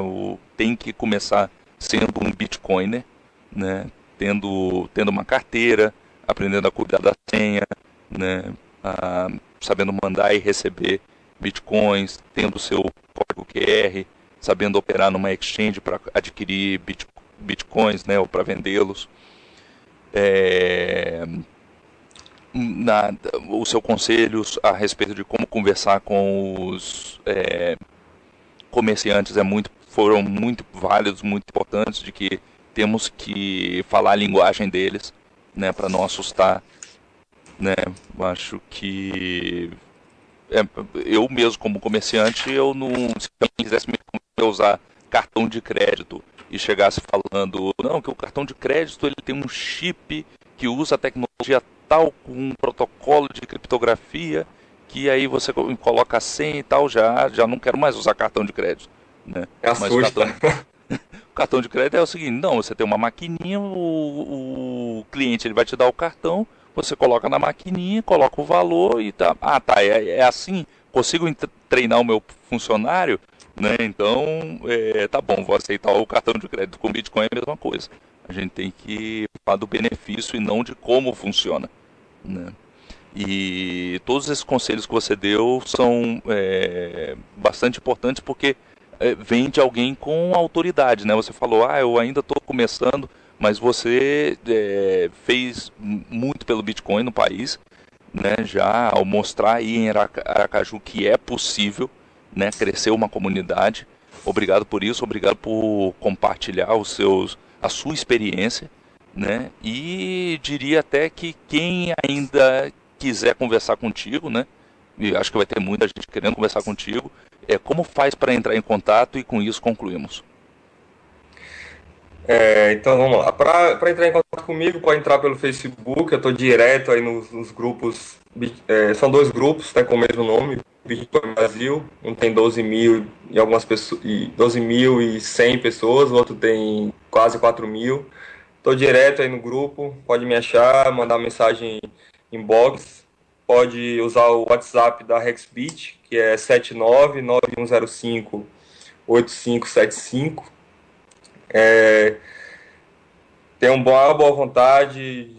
tem que começar sendo um Bitcoiner, né? Tendo uma carteira, aprendendo a cuidar da senha, né? Sabendo mandar e receber bitcoins, tendo seu código QR, sabendo operar numa exchange para adquirir bitcoins, né, ou para vendê-los. O seu conselho a respeito de como conversar com os comerciantes foram muito válidos, muito importantes, de que temos que falar a linguagem deles, né, para não assustar, né? Acho que eu mesmo como comerciante, eu não, se eu quisesse me usar cartão de crédito e chegasse falando, não, que o cartão de crédito ele tem um chip que usa a tecnologia tal, com um protocolo de criptografia, que aí você coloca a senha e tal, já não quero mais usar cartão de crédito, né? Mas Assusta. o cartão de crédito é o seguinte, não, você tem uma maquininha, o cliente ele vai te dar o cartão, você coloca na maquininha, coloca o valor e tá. Ah, tá, é assim? Consigo treinar o meu funcionário? Né? Então, tá bom, vou aceitar o cartão de crédito. Com Bitcoin é a mesma coisa. A gente tem que falar do benefício e não de como funciona. Né? E todos esses conselhos que você deu são bastante importantes porque vem de alguém com autoridade. Né? Você falou, eu ainda estou começando, mas você fez muito pelo Bitcoin no país, né, já ao mostrar aí em Aracaju que é possível, né, crescer uma comunidade. Obrigado por isso, obrigado por compartilhar a sua experiência, né, e diria até que quem ainda quiser conversar contigo, né, e acho que vai ter muita gente querendo conversar contigo, como faz para entrar em contato, e com isso concluímos. Então vamos lá. Para entrar em contato comigo, pode entrar pelo Facebook. Eu estou direto aí nos grupos. São dois grupos, né, com o mesmo nome, Bitcoin Brasil. Um tem 12 mil e algumas pessoas, 12.100 pessoas, o outro tem quase 4 mil. Estou direto aí no grupo, pode me achar, mandar mensagem inbox. Pode usar o WhatsApp da Hexbit, que é 7991058575. Tenho uma boa vontade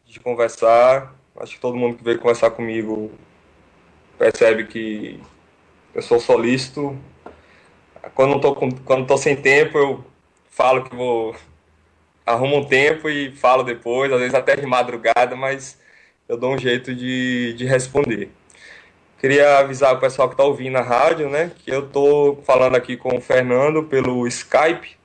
de conversar. Acho que todo mundo que veio conversar comigo percebe que eu sou solícito. Quando tô sem tempo, eu falo que arrumo um tempo e falo depois, às vezes até de madrugada, mas eu dou um jeito de responder. Queria avisar o pessoal que está ouvindo a rádio, né, que eu estou falando aqui com o Fernando pelo Skype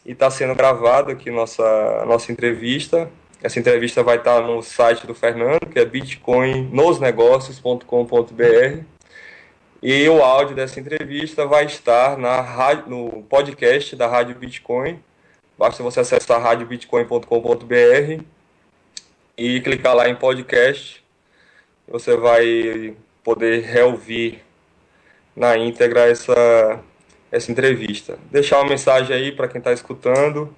e está sendo gravado aqui nossa entrevista. Essa entrevista vai estar no site do Fernando, que é bitcoinnosnegócios.com.br. E o áudio dessa entrevista vai estar no podcast da Rádio Bitcoin. Basta você acessar radiobitcoin.com.br e clicar lá em podcast. Você vai poder reouvir na íntegra essa entrevista. Deixar uma mensagem aí para quem está escutando,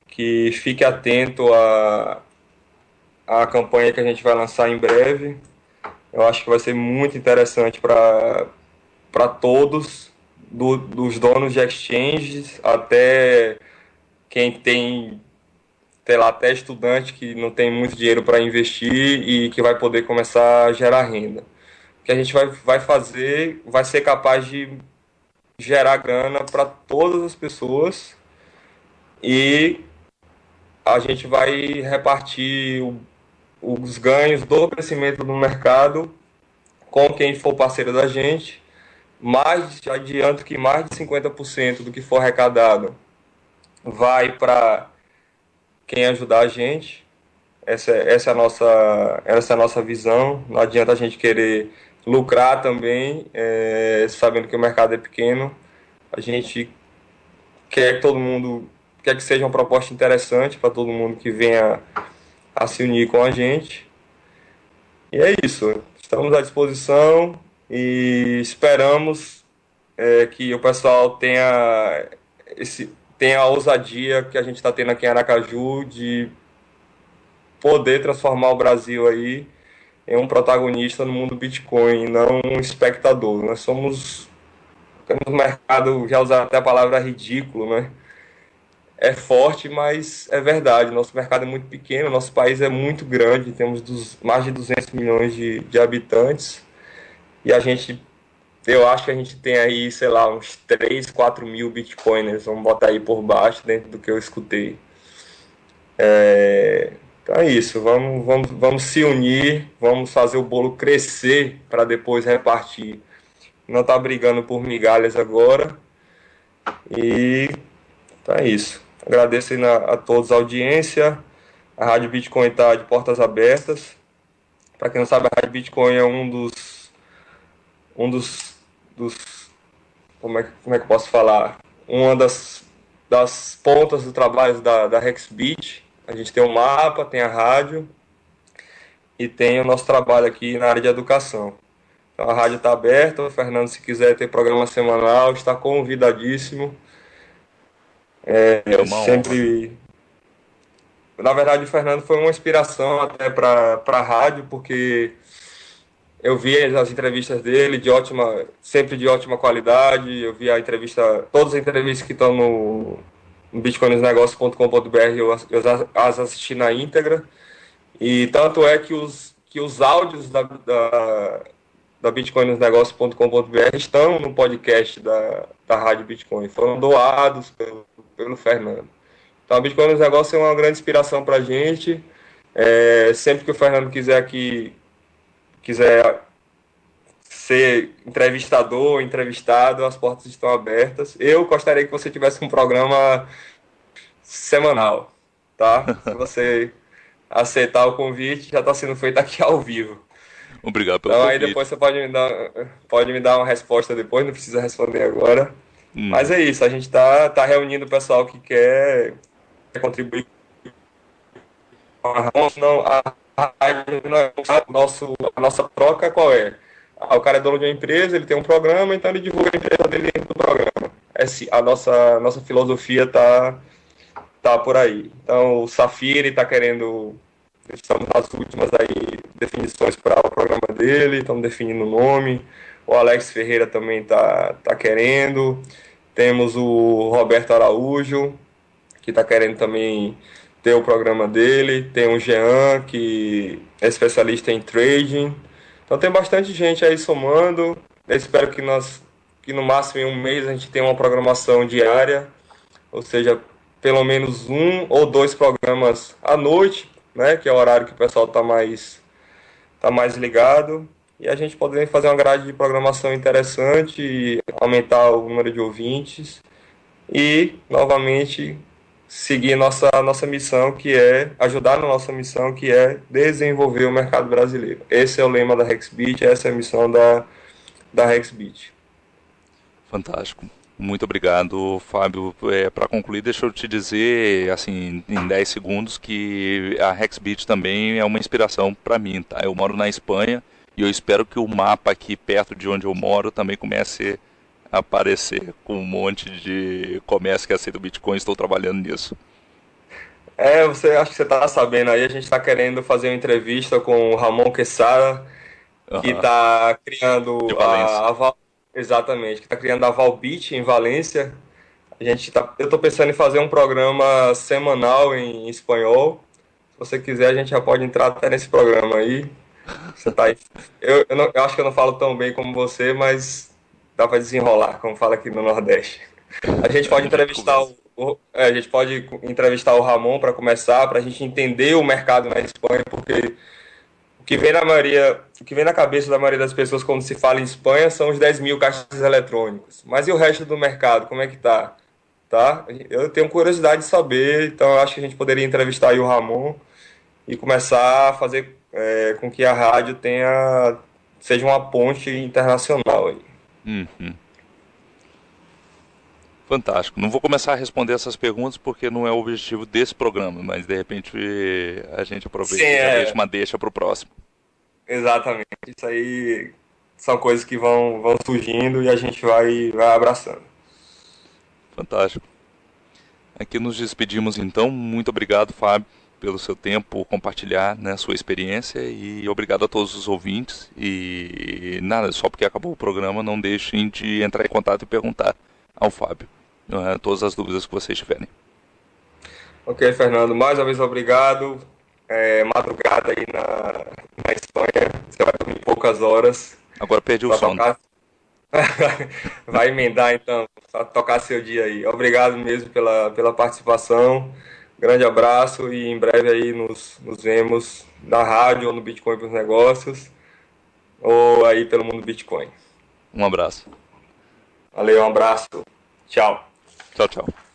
que fique atento à campanha que a gente vai lançar em breve. Eu acho que vai ser muito interessante para todos, dos donos de exchanges até quem tem, sei lá, até estudante que não tem muito dinheiro para investir e que vai poder começar a gerar renda. O que a gente vai fazer vai ser capaz de gerar grana para todas as pessoas e a gente vai repartir os ganhos do crescimento do mercado com quem for parceiro da gente. Mas já adianto que mais de 50% do que for arrecadado vai para quem ajudar a gente. Essa é a nossa visão. Não adianta a gente querer lucrar também, sabendo que o mercado é pequeno. A gente quer que seja uma proposta interessante para todo mundo que venha a se unir com a gente. E é isso. Estamos à disposição e esperamos que o pessoal tenha a ousadia que a gente está tendo aqui em Aracaju de poder transformar o Brasil aí em um protagonista no mundo Bitcoin, não um espectador. Temos um mercado, já usar até a palavra ridículo, né? É forte, mas é verdade. Nosso mercado é muito pequeno, nosso país é muito grande, temos mais de 200 milhões de habitantes e eu acho que a gente tem aí, sei lá, uns 3, 4 mil bitcoiners, vamos botar aí por baixo dentro do que eu escutei. Então é isso, vamos se unir, vamos fazer o bolo crescer para depois repartir. Não tá brigando por migalhas agora. E então é isso. Agradeço aí a todos a audiência. A Rádio Bitcoin está de portas abertas. Para quem não sabe, a Rádio Bitcoin é um dos como é que eu posso falar? Uma das pontas do trabalho da Hexbit. A gente tem um mapa, tem a rádio e tem o nosso trabalho aqui na área de educação. Então a rádio está aberta. O Fernando, se quiser ter programa semanal, está convidadíssimo. É uma honra. Sempre. Na verdade, o Fernando foi uma inspiração até para a rádio, porque eu vi as entrevistas dele sempre de ótima qualidade. Eu vi todas as entrevistas que estão no bitcoinsnegócios.com.br, eu as assisti na íntegra. E tanto é que os áudios da bitcoinsnegócios.com.br estão no podcast da Rádio Bitcoin. Foram doados pelo Fernando. Então, a Bitcoin nos Negócios é uma grande inspiração para a gente. Sempre que o Fernando quiser ser entrevistador, entrevistado, as portas estão abertas. Eu gostaria que você tivesse um programa semanal, tá? Se você aceitar o convite, já está sendo feito aqui ao vivo. Obrigado pelo Então aí convite. depois você pode me dar uma resposta depois, não precisa responder agora. Mas é isso, a gente tá reunindo o pessoal que quer contribuir com a não, a nossa troca qual é? O cara é dono de uma empresa, ele tem um programa, então ele divulga a empresa dele dentro do programa. A nossa filosofia tá por aí. Então o Safiri está querendo, estamos nas últimas aí definições para o programa dele, estamos definindo o nome. O Alex Ferreira também tá querendo. Temos o Roberto Araújo, que está querendo também ter o programa dele. Tem o Jean, que é especialista em trading. Então tem bastante gente aí somando. Eu espero que no máximo em um mês a gente tenha uma programação diária, ou seja, pelo menos um ou dois programas à noite, né, que é o horário que o pessoal tá mais ligado, e a gente poder fazer uma grade de programação interessante, e aumentar o número de ouvintes e novamente seguir nossa missão, que é ajudar na nossa missão, que é desenvolver o mercado brasileiro. Esse é o lema da Hexbit, essa é a missão da Hexbit. Fantástico. Muito obrigado, Fábio. Para concluir, deixa eu te dizer, assim, em 10 segundos, que a Hexbit também é uma inspiração para mim, tá? Eu moro na Espanha e eu espero que o mapa aqui perto de onde eu moro também comece a aparecer com um monte de comércio que aceita o Bitcoin. Estou trabalhando nisso. Acho que você está sabendo aí, a gente está querendo fazer uma entrevista com o Ramon Quesada, que Uhum. está De criando Valência. exatamente, que está criando a Valbit em Valência. Eu estou pensando em fazer um programa semanal em espanhol. Se você quiser, a gente já pode entrar até nesse programa aí. Você tá aí. Eu acho que eu não falo tão bem como você, mas dá para desenrolar, como fala aqui no Nordeste. A gente pode A gente entrevistar conversa. a gente pode entrevistar o Ramon para começar, para a gente entender o mercado na Espanha, porque o que vem na cabeça da maioria das pessoas quando se fala em Espanha são os 10 mil caixas eletrônicos. Mas e o resto do mercado, como é que tá? Tá? Eu tenho curiosidade de saber, então eu acho que a gente poderia entrevistar aí o Ramon e começar a fazer com que a rádio seja uma ponte internacional aí. Uhum. Fantástico. Não vou começar a responder essas perguntas porque não é o objetivo desse programa, mas de repente a gente Sim, aproveita e já deixa uma deixa para o próximo. exatamente. Isso aí são coisas que vão surgindo e a gente vai abraçando. Fantástico. Aqui nos despedimos então. Muito obrigado, Fábio, pelo seu tempo, compartilhar, né, sua experiência, e obrigado a todos os ouvintes. E nada, só porque acabou o programa, não deixem de entrar em contato e perguntar ao Fábio, né, todas as dúvidas que vocês tiverem. Ok, Fernando, mais uma vez obrigado. Madrugada aí na Espanha, você vai dormir poucas horas Agora perdi o para sono. tocar. Vai emendar então, para tocar seu dia aí. Obrigado mesmo pela participação. Grande abraço e em breve aí nos vemos na rádio ou no Bitcoin para os negócios ou aí pelo mundo Bitcoin. Um abraço. Valeu, um abraço. Tchau. Tchau, tchau.